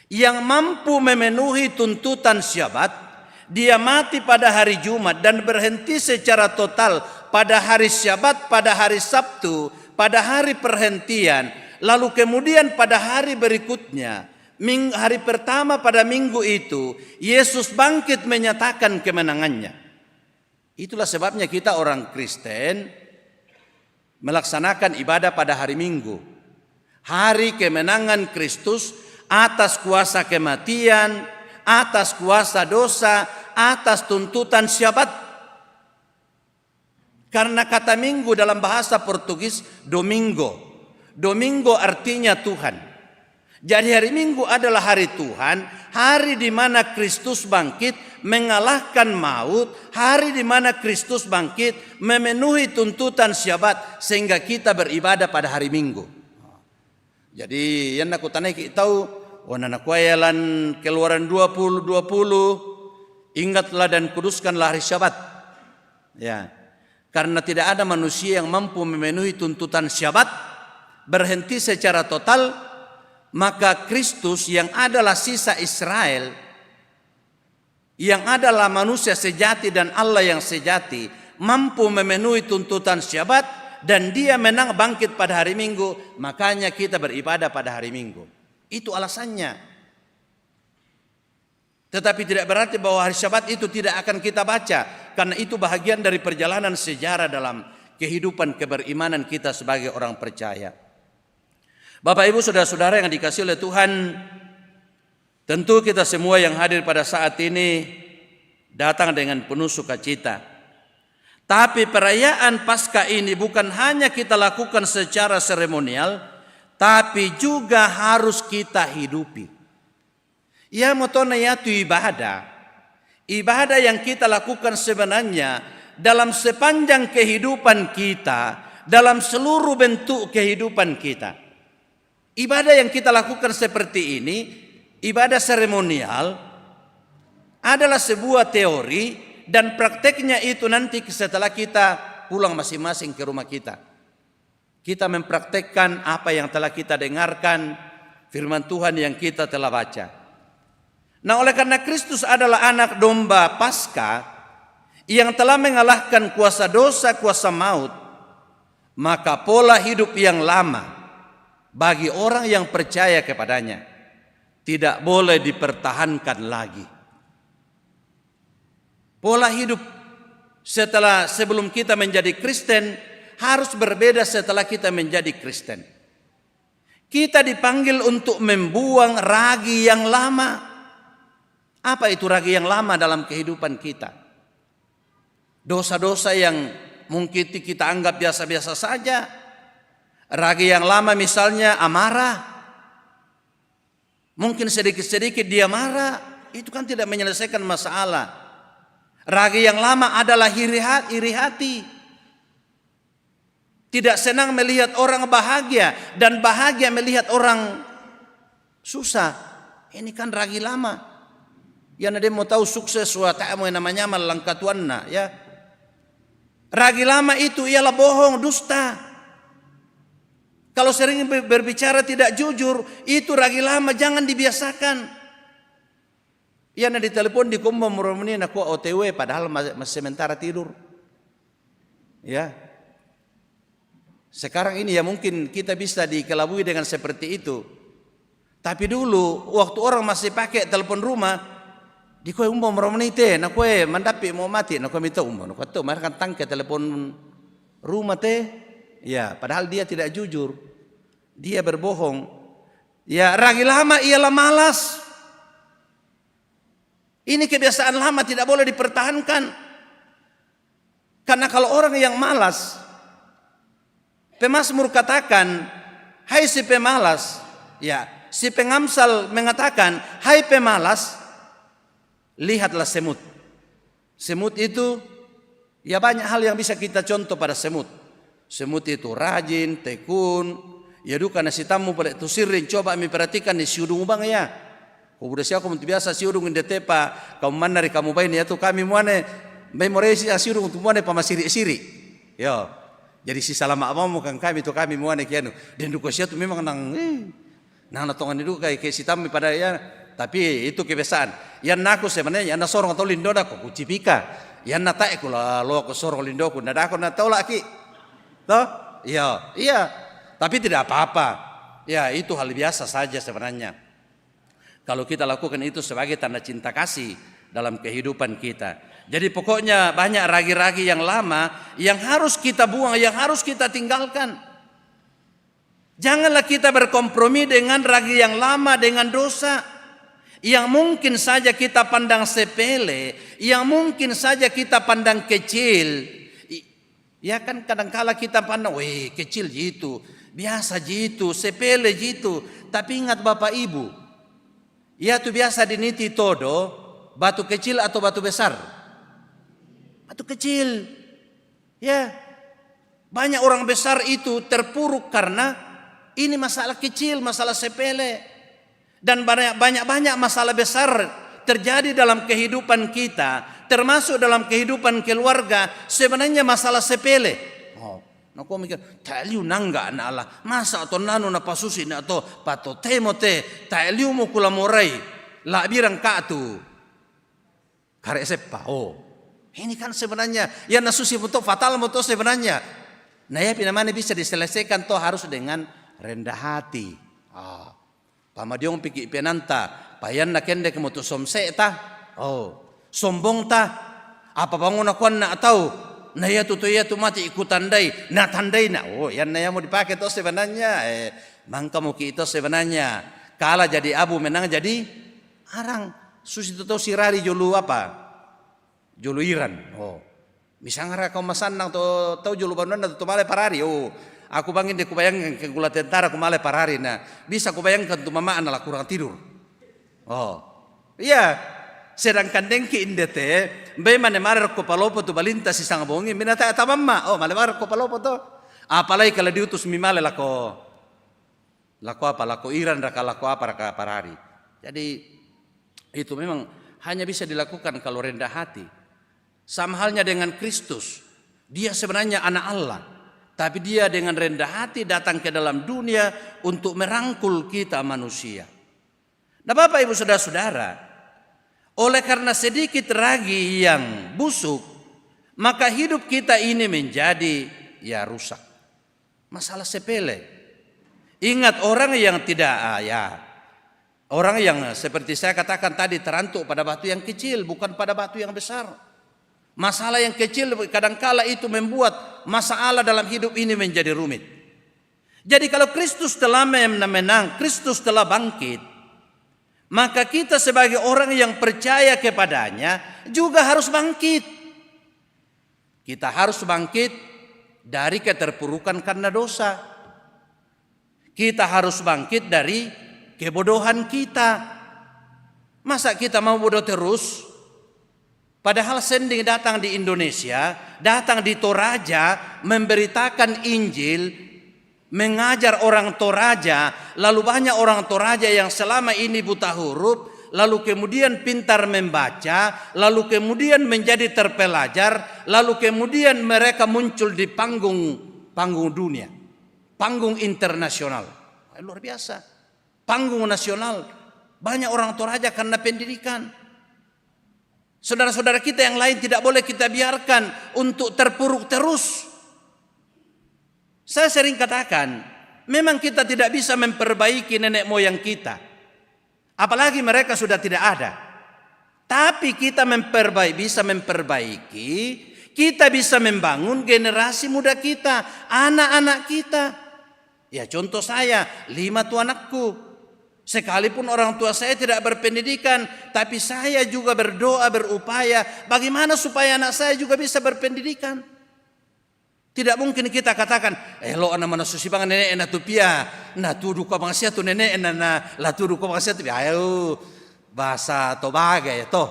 yang mampu memenuhi tuntutan Syabat. Dia mati pada hari Jumat dan berhenti secara total pada hari Syabat, pada hari Sabtu, pada hari perhentian. Lalu kemudian pada hari berikutnya, hari pertama pada minggu itu, Yesus bangkit menyatakan kemenangannya. Itulah sebabnya kita orang Kristen melaksanakan ibadah pada hari Minggu. Hari kemenangan Kristus atas kuasa kematian, atas kuasa dosa, atas tuntutan Syabat. Karena kata Minggu dalam bahasa Portugis Domingo. Domingo artinya Tuhan. Jadi hari Minggu adalah hari Tuhan, hari di mana Kristus bangkit mengalahkan maut, hari di mana Kristus bangkit memenuhi tuntutan Syabat sehingga kita beribadah pada hari Minggu. Jadi yang aku tanya kita tahu, wanana kuayalan Keluaran 20:20, ingatlah dan kuduskanlah hari Syabat. Ya. Karena tidak ada manusia yang mampu memenuhi tuntutan Syabat, berhenti secara total, maka Kristus yang adalah sisa Israel, yang adalah manusia sejati dan Allah yang sejati, mampu memenuhi tuntutan Syabat, dan dia menang bangkit pada hari Minggu, makanya kita beribadah pada hari Minggu. Itu alasannya. Tetapi tidak berarti bahwa hari Syabat itu tidak akan kita baca, karena itu bahagian dari perjalanan sejarah dalam kehidupan keberimanan kita sebagai orang percaya. Bapak Ibu saudara-saudara yang dikasihi oleh Tuhan, tentu kita semua yang hadir pada saat ini datang dengan penuh sukacita. Tapi perayaan Paskah ini bukan hanya kita lakukan secara seremonial, tapi juga harus kita hidupi. Ya motona yaitu ibadah. Ibadah yang kita lakukan sebenarnya dalam sepanjang kehidupan kita, dalam seluruh bentuk kehidupan kita. Ibadah yang kita lakukan seperti ini, ibadah seremonial, adalah sebuah teori dan prakteknya itu nanti setelah kita pulang masing-masing ke rumah kita. Kita mempraktekkan apa yang telah kita dengarkan, firman Tuhan yang kita telah baca. Nah, oleh karena Kristus adalah anak domba Paskah yang telah mengalahkan kuasa dosa, kuasa maut, maka pola hidup yang lama bagi orang yang percaya kepadanya tidak boleh dipertahankan lagi. Pola hidup sebelum kita menjadi Kristen harus berbeda setelah kita menjadi Kristen. Kita dipanggil untuk membuang ragi yang lama. Apa itu ragi yang lama dalam kehidupan kita? Dosa-dosa yang mungkin kita anggap biasa-biasa saja. Ragi yang lama misalnya amarah. Mungkin sedikit-sedikit dia marah. Itu kan tidak menyelesaikan masalah. Ragi yang lama adalah iri hati. Tidak senang melihat orang bahagia dan bahagia melihat orang susah. Ini kan ragi lama. Yang ada mau tahu sukses ta'amu yang namanya malangkatuanna, ya. Ragi lama itu ialah bohong, dusta. Kalau sering berbicara tidak jujur, itu ragi lama, jangan dibiasakan. Yang ada di telepon di kumbo murmuni aku OTW padahal masih sementara tidur. Ya. Sekarang ini ya mungkin kita bisa dikelabui dengan seperti itu. Tapi dulu waktu orang masih pakai telepon rumah, di kue umbo meromenite, na kue mandapi mau mati, na kue minta umbo, na kue tu mereka tangke telepon rumah teh, ya padahal dia tidak jujur, dia berbohong, ya ragi lama ialah malas, ini kebiasaan lama tidak boleh dipertahankan, karena kalau orang yang malas, pemazmur katakan, hai si pemalas, ya si pengamsal mengatakan, hai pemalas, lihatlah semut. Semut itu ya banyak hal yang bisa kita contoh pada semut. Semut itu rajin, tekun. Ya duka nasi tamu pada itu sirin coba memperhatikan di siudung bang ya. Kau udah siapa kamu biasa siudung di tepa. Kamu mana dari kamu bain ya tu kami muane memoresi siudung untuk muane pamasiri-siri. Yo. Jadi si salama abamu kan kami tu kami muane kianu. Dan duka sia tu memang nang natongan itu kayak si tamu pada ya. Tapi itu kebiasaan. Yang naku sebenarnya, yang sorong atau lindo aku kucipika. Yang natai aku lah, lo aku sorong lindo aku. Nada aku natau lagi. Toh? Iya. Tapi tidak apa-apa. Ya itu hal biasa saja sebenarnya. Kalau kita lakukan itu sebagai tanda cinta kasih dalam kehidupan kita. Jadi pokoknya banyak ragi-ragi yang lama yang harus kita buang, yang harus kita tinggalkan. Janganlah kita berkompromi dengan ragi yang lama, dengan dosa yang mungkin saja kita pandang sepele, yang mungkin saja kita pandang kecil. Ya kan kadangkala kita pandang, weh kecil gitu, biasa gitu, sepele gitu. Tapi ingat Bapak Ibu, ya itu biasa diniti todo, batu kecil atau batu besar? Batu kecil. Ya, banyak orang besar itu terpuruk karena ini masalah kecil, masalah sepele. Dan banyak masalah besar terjadi dalam kehidupan kita, termasuk dalam kehidupan keluarga, sebenarnya masalah sepele. Oh, aku mikir, taliu nangga na Allah, masa atau nanu na pasusi na atau pato temote, taliu mo kula morai, la birang katu, kare sepa. Oh, ini kan sebenarnya, ya nasusi moto fatal moto sebenarnya. Nah ya pinamane bisa diselesaikan toh harus dengan rendah hati. Pamadiong piki penanta, payan na kende kemutu somse ta, oh, sombong ta, apa bangun aku na atau, na ya tu mati ikut tandai na, oh, yan na ya mau dipakai to sebenarnya, mangka mau itu sebenarnya, kala jadi abu menang jadi arang, susi tu sirari julu apa, julu iran, oh, misalnya kau masanang to julu banana tu male parari, oh. Aku bangin deh kubayangkan ke gula tentara ku male parari nah bisa kubayangkan tuh mama anak kurang tidur. Oh iya sedangkan dengki indete be mane marer ko palopo tu balinta si sang bongi minata tamamma oh male marer ko palopo to apalagi kalau diutus mi male lako iran raka lako apa raka parari. Jadi itu memang hanya bisa dilakukan kalau rendah hati. Sama halnya dengan Kristus, dia sebenarnya anak Allah. Tapi dia dengan rendah hati datang ke dalam dunia untuk merangkul kita manusia. Nah Bapak Ibu Saudara-saudara, oleh karena sedikit ragi yang busuk, maka hidup kita ini menjadi ya rusak. Masalah sepele. Ingat orang yang tidak orang yang seperti saya katakan tadi terantuk pada batu yang kecil, bukan pada batu yang besar. Masalah yang kecil kadangkala itu membuat masalah dalam hidup ini menjadi rumit. Jadi kalau Kristus telah menang, Kristus telah bangkit, maka kita sebagai orang yang percaya kepadanya juga harus bangkit. Kita harus bangkit dari keterpurukan karena dosa. Kita harus bangkit dari kebodohan kita. Masa kita mau bodoh terus? Padahal sending datang di Indonesia, datang di Toraja, memberitakan Injil, mengajar orang Toraja, lalu banyak orang Toraja yang selama ini buta huruf, lalu kemudian pintar membaca, lalu kemudian menjadi terpelajar, lalu kemudian mereka muncul di panggung dunia, panggung internasional. Luar biasa, panggung nasional, banyak orang Toraja karena pendidikan. Saudara-saudara kita yang lain tidak boleh kita biarkan untuk terpuruk terus. Saya sering katakan, memang kita tidak bisa memperbaiki nenek moyang kita. Apalagi mereka sudah tidak ada. Tapi kita bisa memperbaiki, kita bisa membangun generasi muda kita, anak-anak kita. Ya contoh saya, 5 tuh anakku. Sekalipun orang tua saya tidak berpendidikan, tapi saya juga berdoa, berupaya bagaimana supaya anak saya juga bisa berpendidikan. Tidak mungkin kita katakan, lo anak mana susi bang nenek enak tupia, nah tuduh kau bangsia tu nenek enak lah tuduh kau bangsia tu, ayo bahasa atau bagai toh.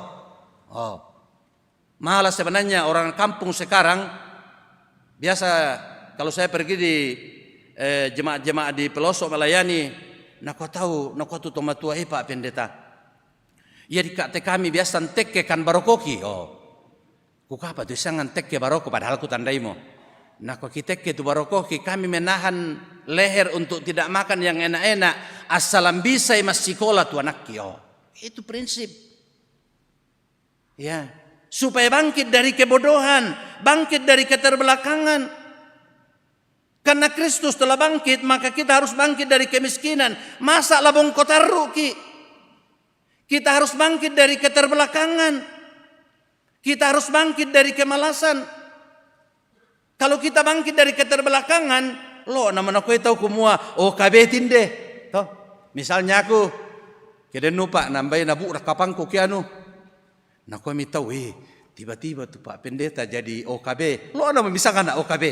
Oh, malah sebenarnya orang kampung sekarang biasa kalau saya pergi di jemaat-jemaat di pelosok melayani. Nah kau tahu, nah kau tu tomatua Pak Pendeta. Ya di kate kami biasa tekke kan barokoki. Oh, kuka apa tu sangan tekke baroko padahal ku tandai mo. Nah kau tekke tu barokoki kami menahan leher untuk tidak makan yang enak-enak. Assalam bisa mas sekolah tu anakki. Oh, itu prinsip. Ya, supaya bangkit dari kebodohan, bangkit dari keterbelakangan. Karena Kristus telah bangkit, maka kita harus bangkit dari kemiskinan. Masa labong kotaru ki? Kita harus bangkit dari keterbelakangan. Kita harus bangkit dari kemalasan. Kalau kita bangkit dari keterbelakangan, lo nama aku tahu kumua, kabetin deh. Toh, misalnya aku, keden nupa nambahin nabu rakapangku kianu. Nah aku tahu, tiba-tiba tuh Pak Pendeta jadi OKB. Lo nama misalkan nak OKB.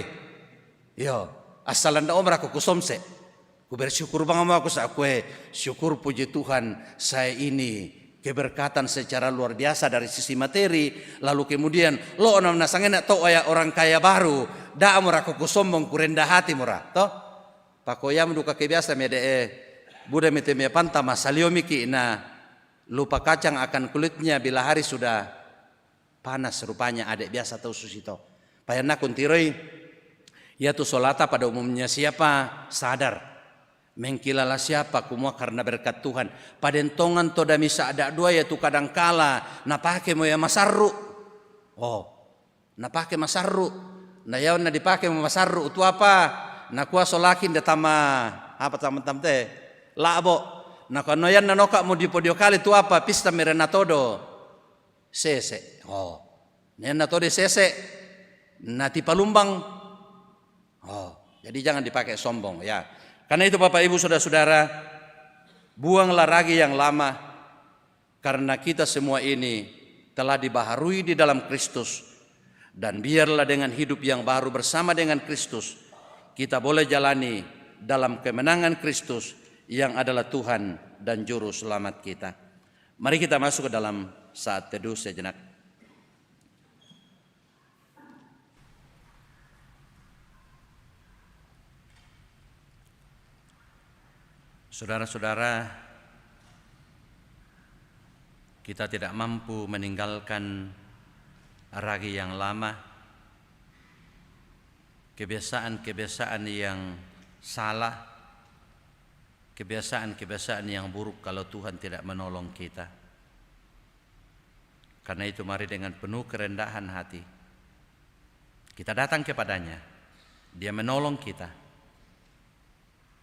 Yo, asal anda om aku kusomse. Ku bersyukur banget aku syukur puji Tuhan saya ini keberkatan secara luar biasa dari sisi materi, lalu kemudian lo onam nasangena to orang kaya baru, da amur aku kusombong ku rendah hati murah, toh pakoyam duka kebiasa mede Buddha mete me panta masalio miki na lupa kacang akan kulitnya bila hari sudah panas rupanya adek biasa tahu susito. Payana kuntiroi ya tu solata pada umumnya siapa sadar mengkilala siapa kumua karena berkat Tuhan. Padentongan toda misa ada dua yaitu kadangkala napake mo ya masarru. Napake masarru. Na yaw na dipake mo masarru itu apa? Na kuwa solakin de tama apa tam teh? Labo. Na kanoyan na noka mo dipodio kali itu apa? Pista merena todo. Sese. Nena todo sese. Na tipalumbang. Jadi jangan dipakai sombong ya. Karena itu Bapak Ibu Saudara-saudara, buanglah ragi yang lama karena kita semua ini telah dibaharui di dalam Kristus dan biarlah dengan hidup yang baru bersama dengan Kristus kita boleh jalani dalam kemenangan Kristus yang adalah Tuhan dan juru selamat kita. Mari kita masuk ke dalam saat teduh sejenak. Saudara-saudara, kita tidak mampu meninggalkan ragi yang lama, kebiasaan-kebiasaan yang salah, kebiasaan-kebiasaan yang buruk kalau Tuhan tidak menolong kita. Karena itu mari dengan penuh kerendahan hati kita datang kepadanya, Dia menolong kita,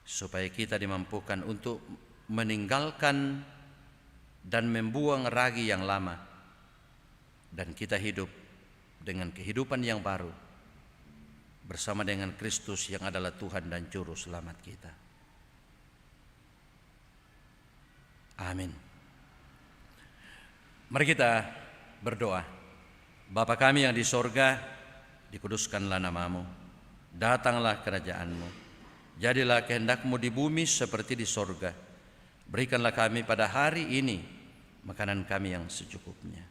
supaya kita dimampukan untuk meninggalkan dan membuang ragi yang lama dan kita hidup dengan kehidupan yang baru bersama dengan Kristus yang adalah Tuhan dan juru selamat kita. Amin. Mari kita berdoa. Bapa kami yang di sorga, dikuduskanlah namamu, datanglah kerajaanmu. Jadilah kehendak-Mu di bumi seperti di sorga. Berikanlah kami pada hari ini makanan kami yang secukupnya.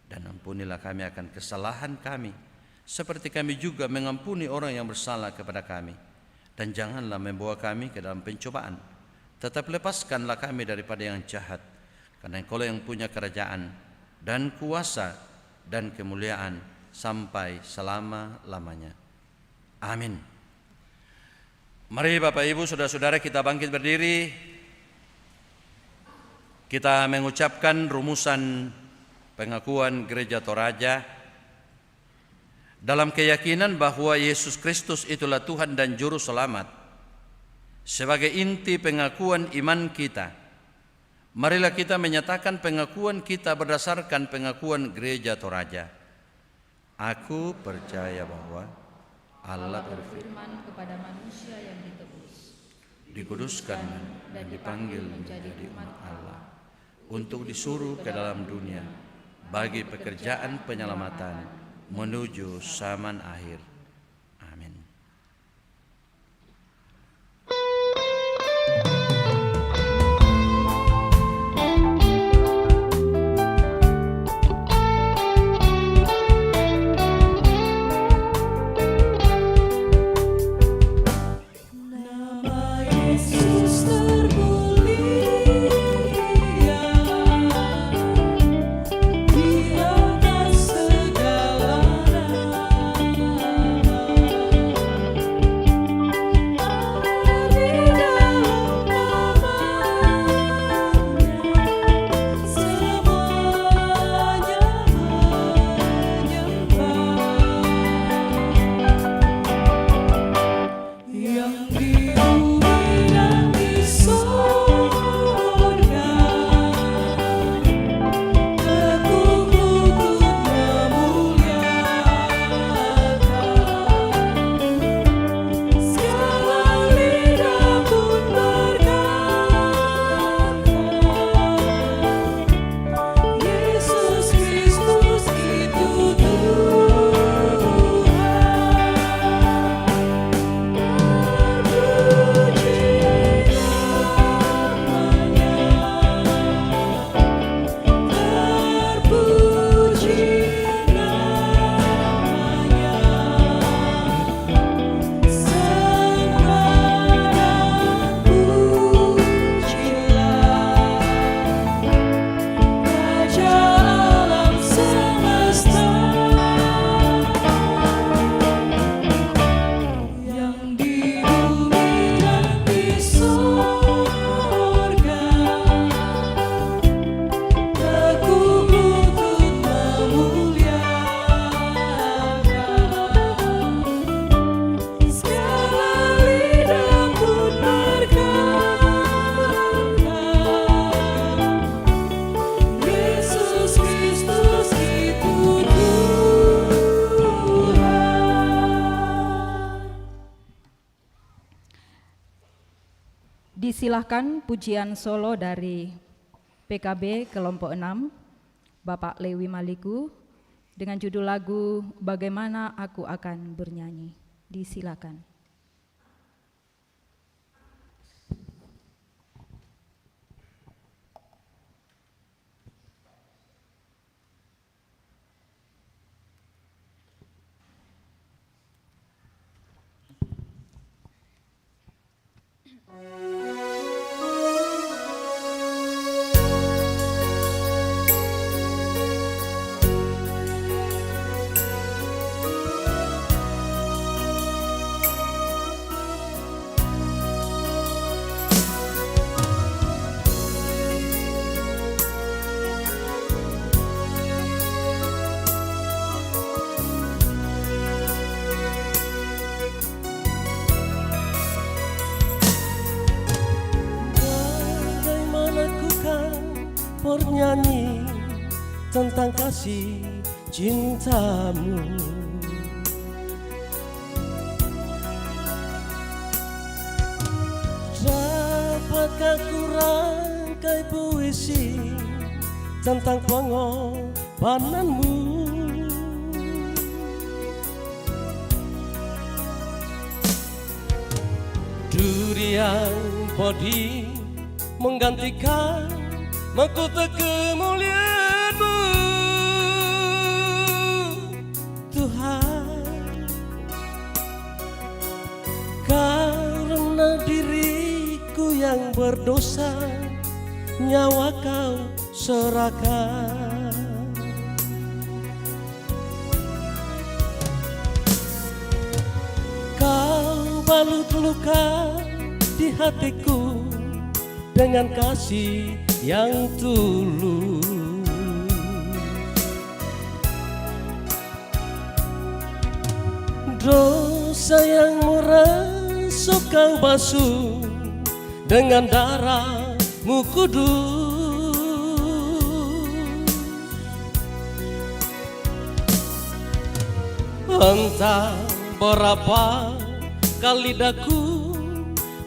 Dan ampunilah kami akan kesalahan kami, seperti kami juga mengampuni orang yang bersalah kepada kami. Dan janganlah membawa kami ke dalam pencobaan, tetap lepaskanlah kami daripada yang jahat. Karena Engkau yang punya kerajaan dan kuasa dan kemuliaan sampai selama-lamanya. Amin. Mari Bapak Ibu Saudara-saudara kita bangkit berdiri. Kita mengucapkan rumusan pengakuan Gereja Toraja dalam keyakinan bahwa Yesus Kristus itulah Tuhan dan Juru Selamat. Sebagai inti pengakuan iman kita, marilah kita menyatakan pengakuan kita berdasarkan pengakuan Gereja Toraja. Aku percaya bahwa Allah berfirman kepada manusia yang ditebus, dikuduskan dan dipanggil menjadi umat Allah untuk disuruh ke dalam dunia bagi pekerjaan penyelamatan menuju zaman akhir. Amin. Nama Yesus termulia di atas segala nama. Disilahkan pujian solo dari PKB kelompok 6, Bapak Lewi Maliku, dengan judul lagu Bagaimana Aku Akan Bernyanyi. Disilakan. Bagaimana ku kan bernyanyi tentang kasih cintamu, dapatkah ku rangkai puisi tentang pengorbananmu? Durian podi menggantikan mahkota kemuliaan-Mu, Tuhan. Karena diriku yang berdosa, nyawa Kau serahkan. Kau balut luka di hatiku dengan kasih yang tulus. Dosa yang merasuk Kau basuh dengan darah-Mu kudus. Entah berapa kali daku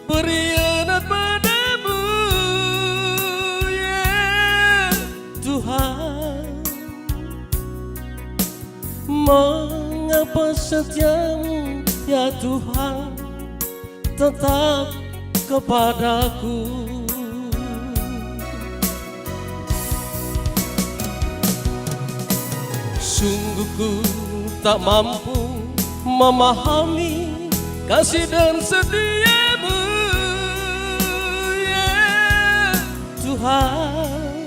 berianat padamu, ya Tuhan. Mengapa setiamu, ya Tuhan, tetap kepadaku? Sungguh ku tak mampu memahami kasih dan setia-Mu, ya Tuhan.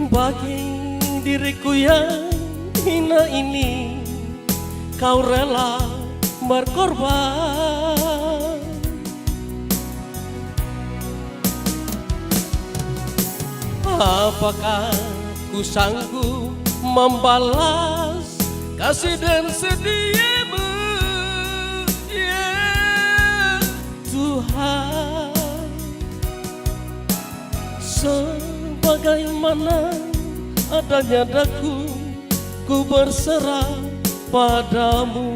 Bagi diriku yang hina ini, Kau rela berkorban. Apakah ku sanggup membalas kasih dan setia-Mu, ya Tuhan? Sebagaimana adanya daku, ku berserah padamu.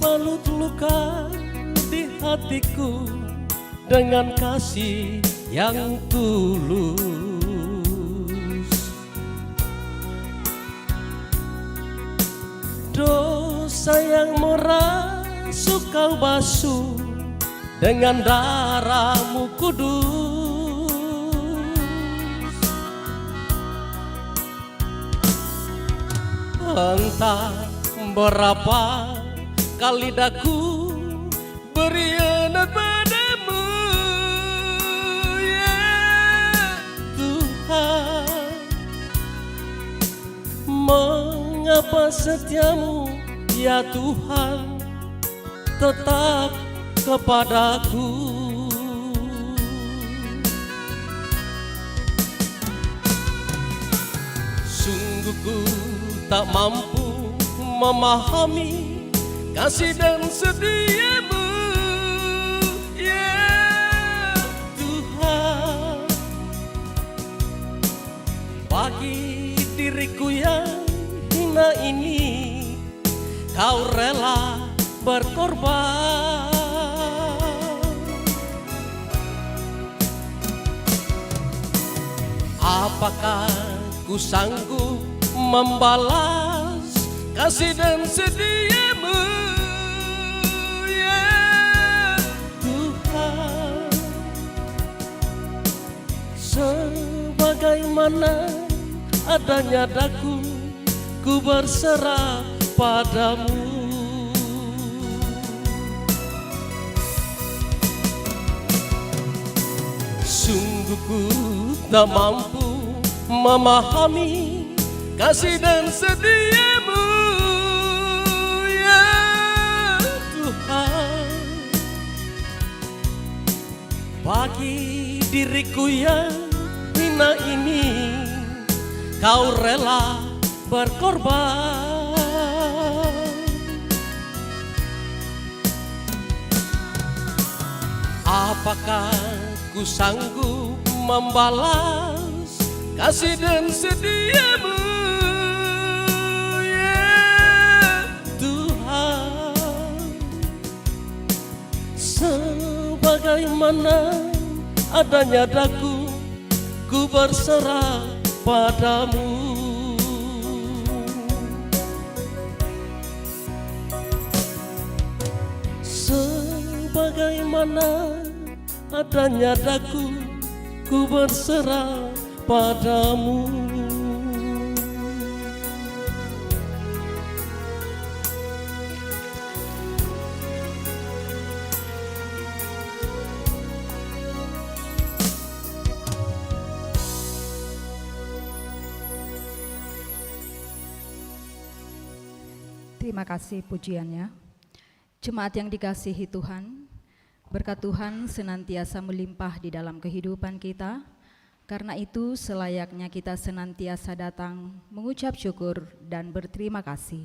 Balut luka di hatiku dengan kasih yang tulus. Dosa yang merasuk Kau basuh dengan darah-Mu kudus. Entah berapa kali daku berianat padamu, ya Tuhan. Mengapa setiamu, ya Tuhan, tetap kepadaku. Sungguh ku tak mampu memahami kasih dan setiamu, ya Tuhan. Bagi diriku yang hina ini, Kau rela berkorban. Apakah ku sanggup membalas kasih dan setiamu, ya Tuhan. Sebagaimana adanya daku, ku berserah padamu. Sungguh ku tak mampu memahami kasih dan setiamu, ya Tuhan. Bagi diriku yang hina ini, Kau rela berkorban. Apakah ku sanggup membalas kasih dan setiamu, ya Tuhan. Sebagaimana adanya daku, ku berserah padamu. Sebagaimana adanya daku, ku berserah padamu. Terima kasih pujiannya. Jemaat yang dikasihi Tuhan, berkat Tuhan senantiasa melimpah di dalam kehidupan kita. Karena itu selayaknya kita senantiasa datang mengucap syukur dan berterima kasih.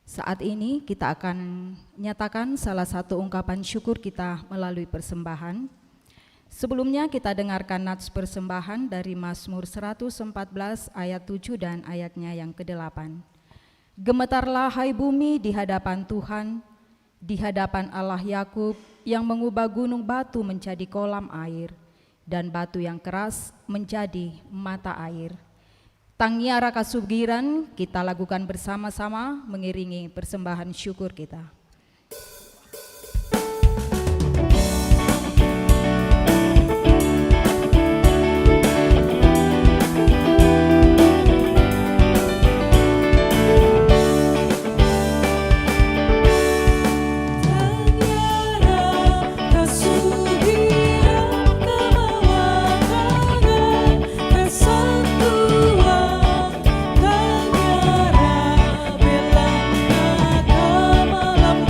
Saat ini kita akan nyatakan salah satu ungkapan syukur kita melalui persembahan. Sebelumnya kita dengarkan nats persembahan dari Mazmur 114 ayat 7 dan ayatnya yang ke-8. Gemetarlah hai bumi di hadapan Tuhan, di hadapan Allah Yakub yang mengubah gunung batu menjadi kolam air dan batu yang keras menjadi mata air. Tangiara Kasugiran kita lakukan bersama-sama mengiringi persembahan syukur kita. Kesatuan, Tangiara, Belanda, Kamala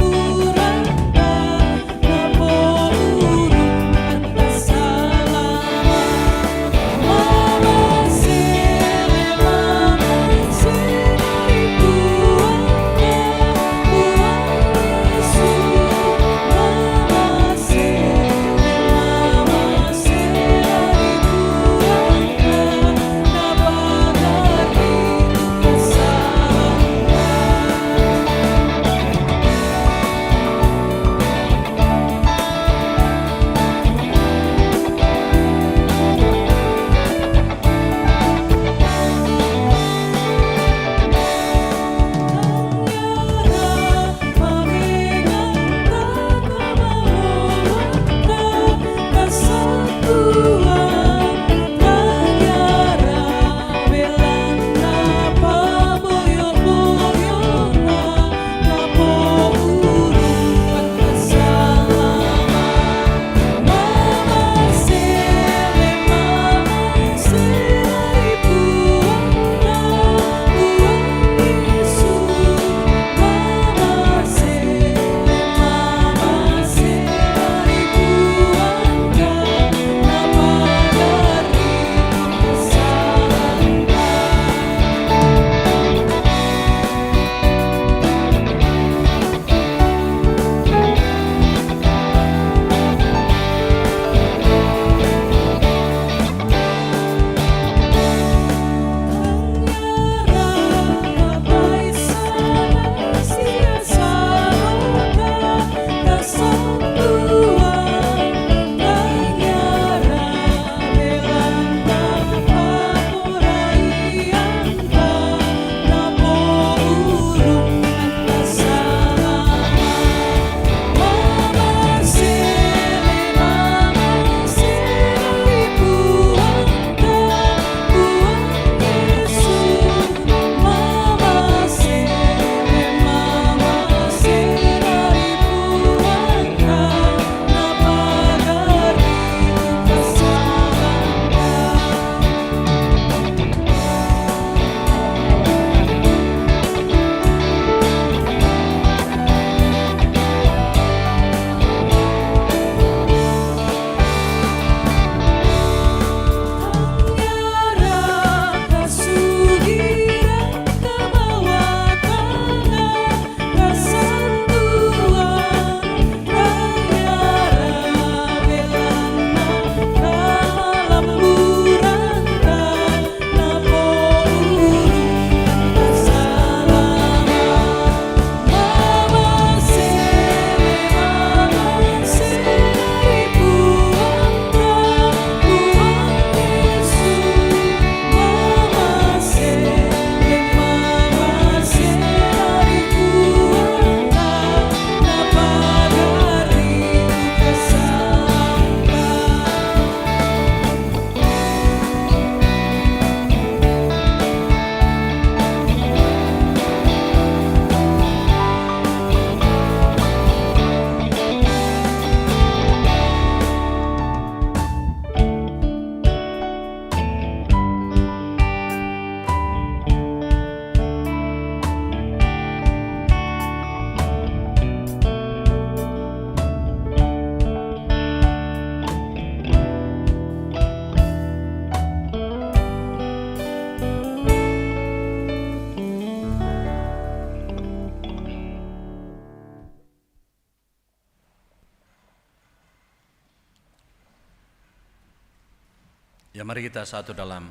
Ya, mari kita satu dalam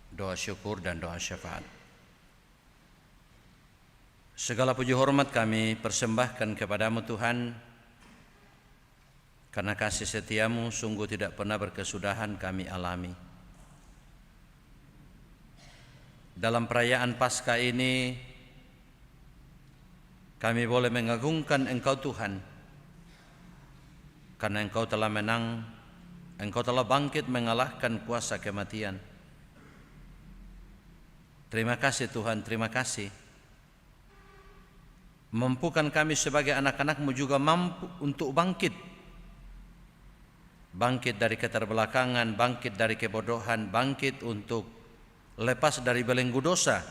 doa syukur dan doa syafaat. Segala puji hormat kami persembahkan kepadamu Tuhan, karena kasih setiamu sungguh tidak pernah berkesudahan kami alami. Dalam perayaan Paskah ini kami boleh mengagungkan Engkau Tuhan, karena Engkau telah menang, Engkau telah bangkit mengalahkan kuasa kematian. Terima kasih Tuhan, terima kasih. Mampukan kami sebagai anak-anak-Mu juga mampu untuk bangkit. Bangkit dari keterbelakangan, bangkit dari kebodohan, bangkit untuk lepas dari belenggu dosa,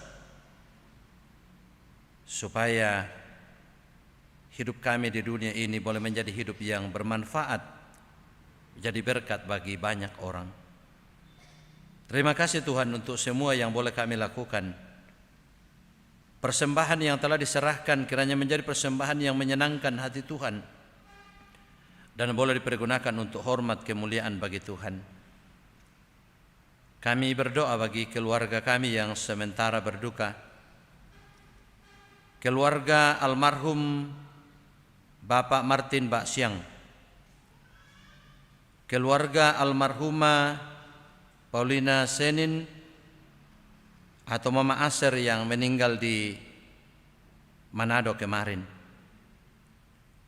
supaya hidup kami di dunia ini boleh menjadi hidup yang bermanfaat, jadi berkat bagi banyak orang. Terima kasih Tuhan untuk semua yang boleh kami lakukan. Persembahan yang telah diserahkan kiranya menjadi persembahan yang menyenangkan hati Tuhan dan boleh dipergunakan untuk hormat kemuliaan bagi Tuhan. Kami berdoa bagi keluarga kami yang sementara berduka. Keluarga almarhum Bapak Martin Baksiang, keluarga almarhumah Paulina Senin atau Mama Aser yang meninggal di Manado kemarin.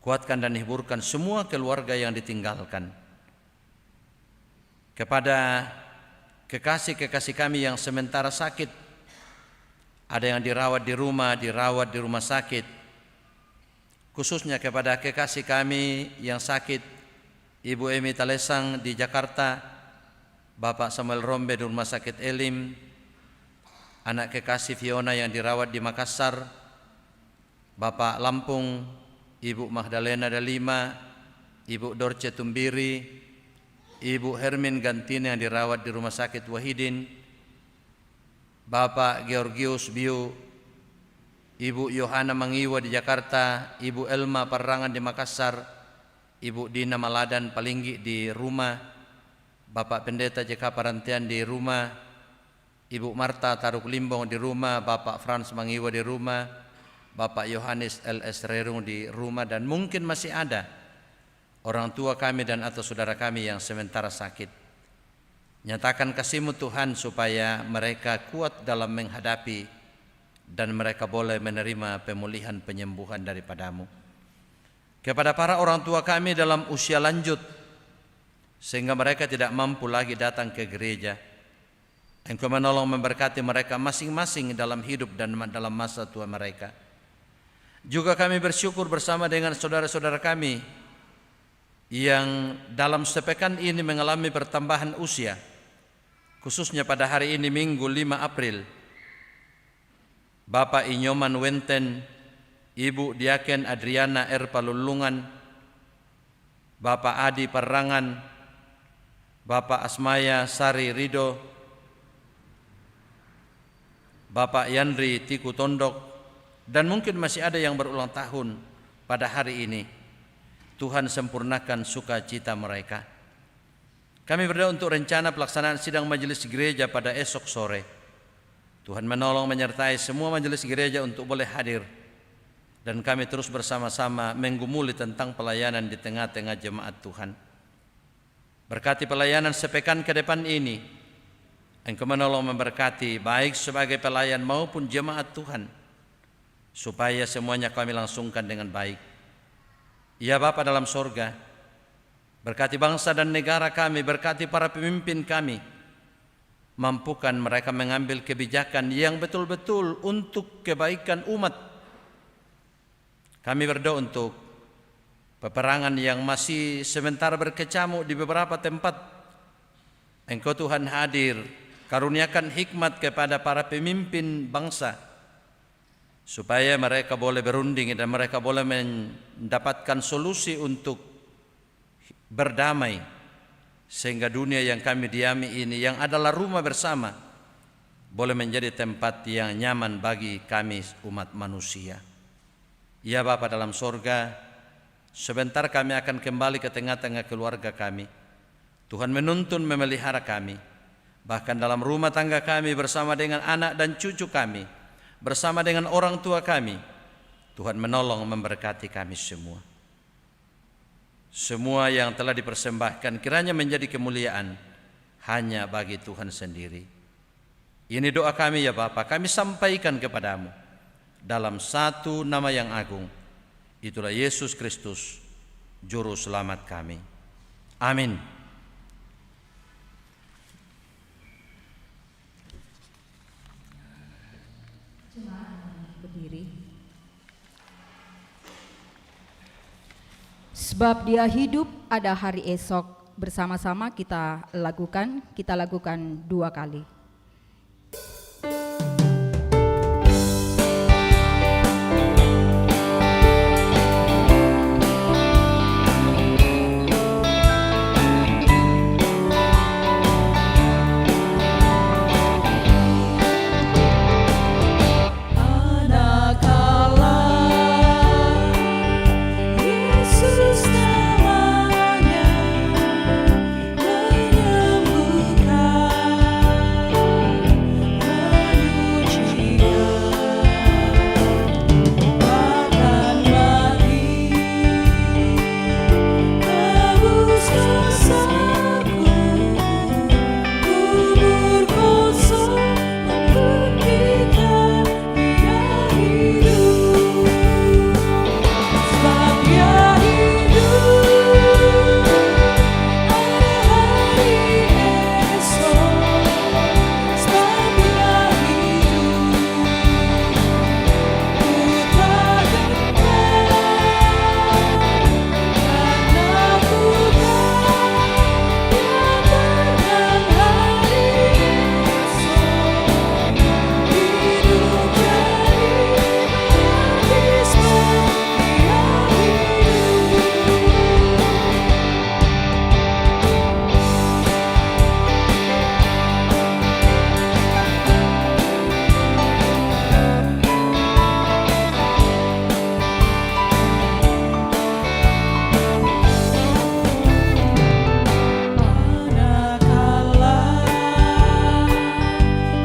Kuatkan dan hiburkan semua keluarga yang ditinggalkan. Kepada kekasih-kekasih kami yang sementara sakit, ada yang dirawat di rumah sakit, khususnya kepada kekasih kami yang sakit, Ibu Emi Talesang di Jakarta, Bapak Samuel Rombe di Rumah Sakit Elim, anak kekasih Fiona yang dirawat di Makassar, Bapak Lampung, Ibu Magdalena Dalima, Ibu Dorce Tumbiri, Ibu Hermin Gantine yang dirawat di Rumah Sakit Wahidin, Bapak Georgius Biu, Ibu Yohana Mangiwa di Jakarta, Ibu Elma Parangan di Makassar, Ibu Dina Maladan Palinggi di rumah, Bapak Pendeta JK Parantian di rumah, Ibu Marta Taruk Limbong di rumah, Bapak Frans Mangiwa di rumah, Bapak Yohanes LS Rerung di rumah, dan mungkin masih ada orang tua kami dan atau saudara kami yang sementara sakit. Nyatakan kasih-Mu Tuhan supaya mereka kuat dalam menghadapi dan mereka boleh menerima pemulihan penyembuhan daripada-Mu. Kepada para orang tua kami dalam usia lanjut sehingga mereka tidak mampu lagi datang ke gereja, Engkau menolong memberkati mereka masing-masing dalam hidup dan dalam masa tua mereka. Juga kami bersyukur bersama dengan saudara-saudara kami yang dalam sepekan ini mengalami pertambahan usia, khususnya pada hari ini Minggu 5 April, Bapak Inyoman Wenten, Ibu Diaken Adriana R. Palulungan, Bapak Adi Parangan, Bapak Asmaya Sari Rido, Bapak Yandri Tiku Tondok, dan mungkin masih ada yang berulang tahun pada hari ini. Tuhan sempurnakan sukacita mereka. Kami berdoa untuk rencana pelaksanaan sidang majelis gereja pada esok sore. Tuhan menolong menyertai semua majelis gereja untuk boleh hadir, dan kami terus bersama-sama menggumuli tentang pelayanan di tengah-tengah jemaat Tuhan. Berkati pelayanan sepekan ke depan ini. Engkau menolong memberkati baik sebagai pelayan maupun jemaat Tuhan, supaya semuanya kami langsungkan dengan baik. Ya Bapa dalam sorga, berkati bangsa dan negara kami, berkati para pemimpin kami, mampukan mereka mengambil kebijakan yang betul-betul untuk kebaikan umat. Kami berdoa untuk peperangan yang masih sementara berkecamuk di beberapa tempat. Engkau Tuhan hadir, karuniakan hikmat kepada para pemimpin bangsa, supaya mereka boleh berunding dan mereka boleh mendapatkan solusi untuk berdamai, sehingga dunia yang kami diami ini, yang adalah rumah bersama, boleh menjadi tempat yang nyaman bagi kami umat manusia. Ya Bapa dalam sorga, sebentar kami akan kembali ke tengah-tengah keluarga kami. Tuhan menuntun memelihara kami. bahkan dalam rumah tangga kami, bersama dengan anak dan cucu kami, bersama dengan orang tua kami. Tuhan menolong memberkati kami semua. Semua yang telah dipersembahkan kiranya menjadi kemuliaan hanya bagi Tuhan sendiri. Ini doa kami ya Bapa, kami sampaikan kepadamu dalam satu nama yang agung, itulah Yesus Kristus, Juru Selamat kami. Amin. Berdiri. Sebab Dia hidup, ada hari esok. Bersama-sama kita lakukan 2 kali.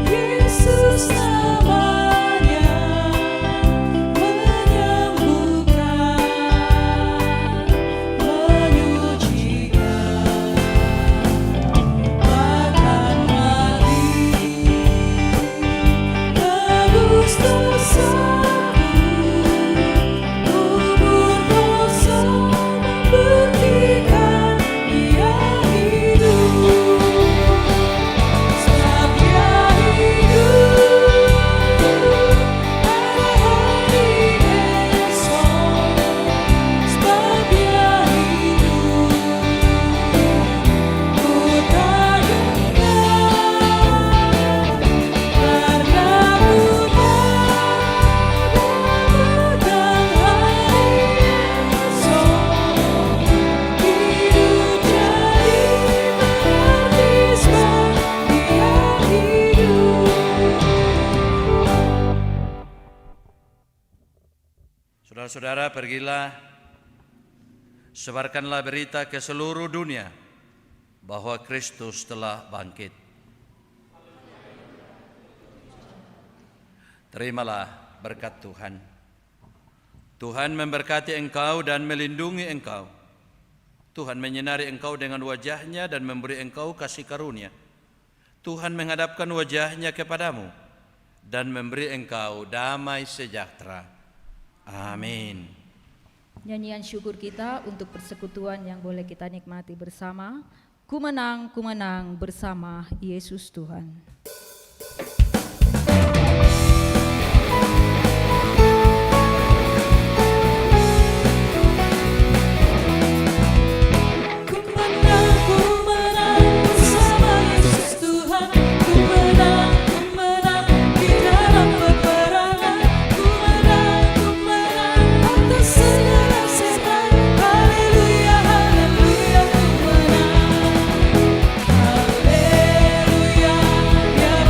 Yesus namanya Saudara-saudara, pergilah, sebarkanlah berita ke seluruh dunia bahwa Kristus telah bangkit. Terimalah berkat Tuhan. Tuhan memberkati engkau dan melindungi engkau. Tuhan menyinari engkau dengan wajah-Nya dan memberi engkau kasih karunia. Tuhan menghadapkan wajah-Nya kepadamu dan memberi engkau damai sejahtera. Amin. Nyanyian syukur kita untuk persekutuan yang boleh kita nikmati bersama. Ku menang bersama Yesus Tuhan. Haleluya,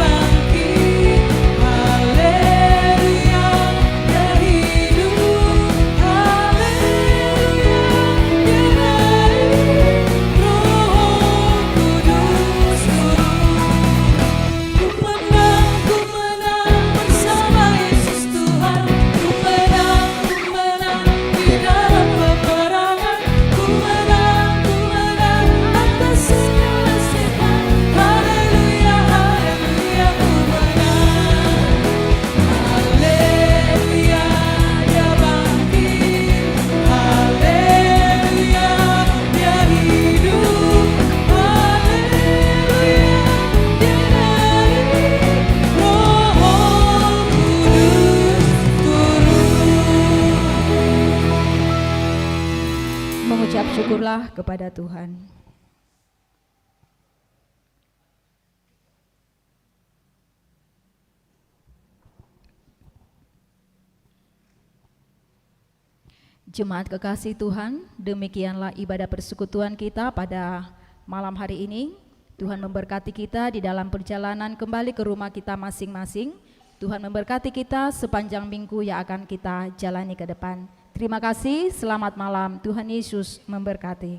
Bersyukurlah kepada Tuhan. Jemaat kekasih Tuhan, demikianlah ibadah persekutuan kita pada malam hari ini. Tuhan memberkati kita di dalam perjalanan kembali ke rumah kita masing-masing. Tuhan memberkati kita sepanjang minggu yang akan kita jalani ke depan. Terima kasih, selamat malam. Tuhan Yesus memberkati.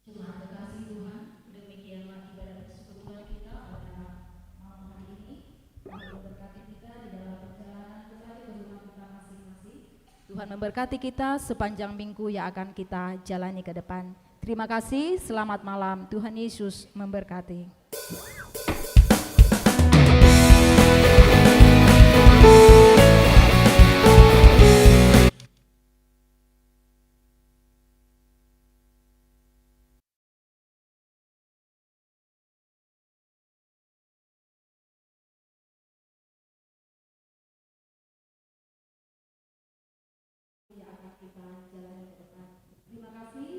Jemaat kekasih Tuhan, demikianlah ibadah persekutuan kita pada malam hari ini. Tuhan memberkati kita di dalam perjalanan kembali ke rumah kita masing-masing. Tuhan memberkati kita sepanjang minggu yang akan kita jalani ke depan. Terima kasih, selamat malam. Tuhan Yesus memberkati. Yang akan kita jalani ke depan. Terima kasih.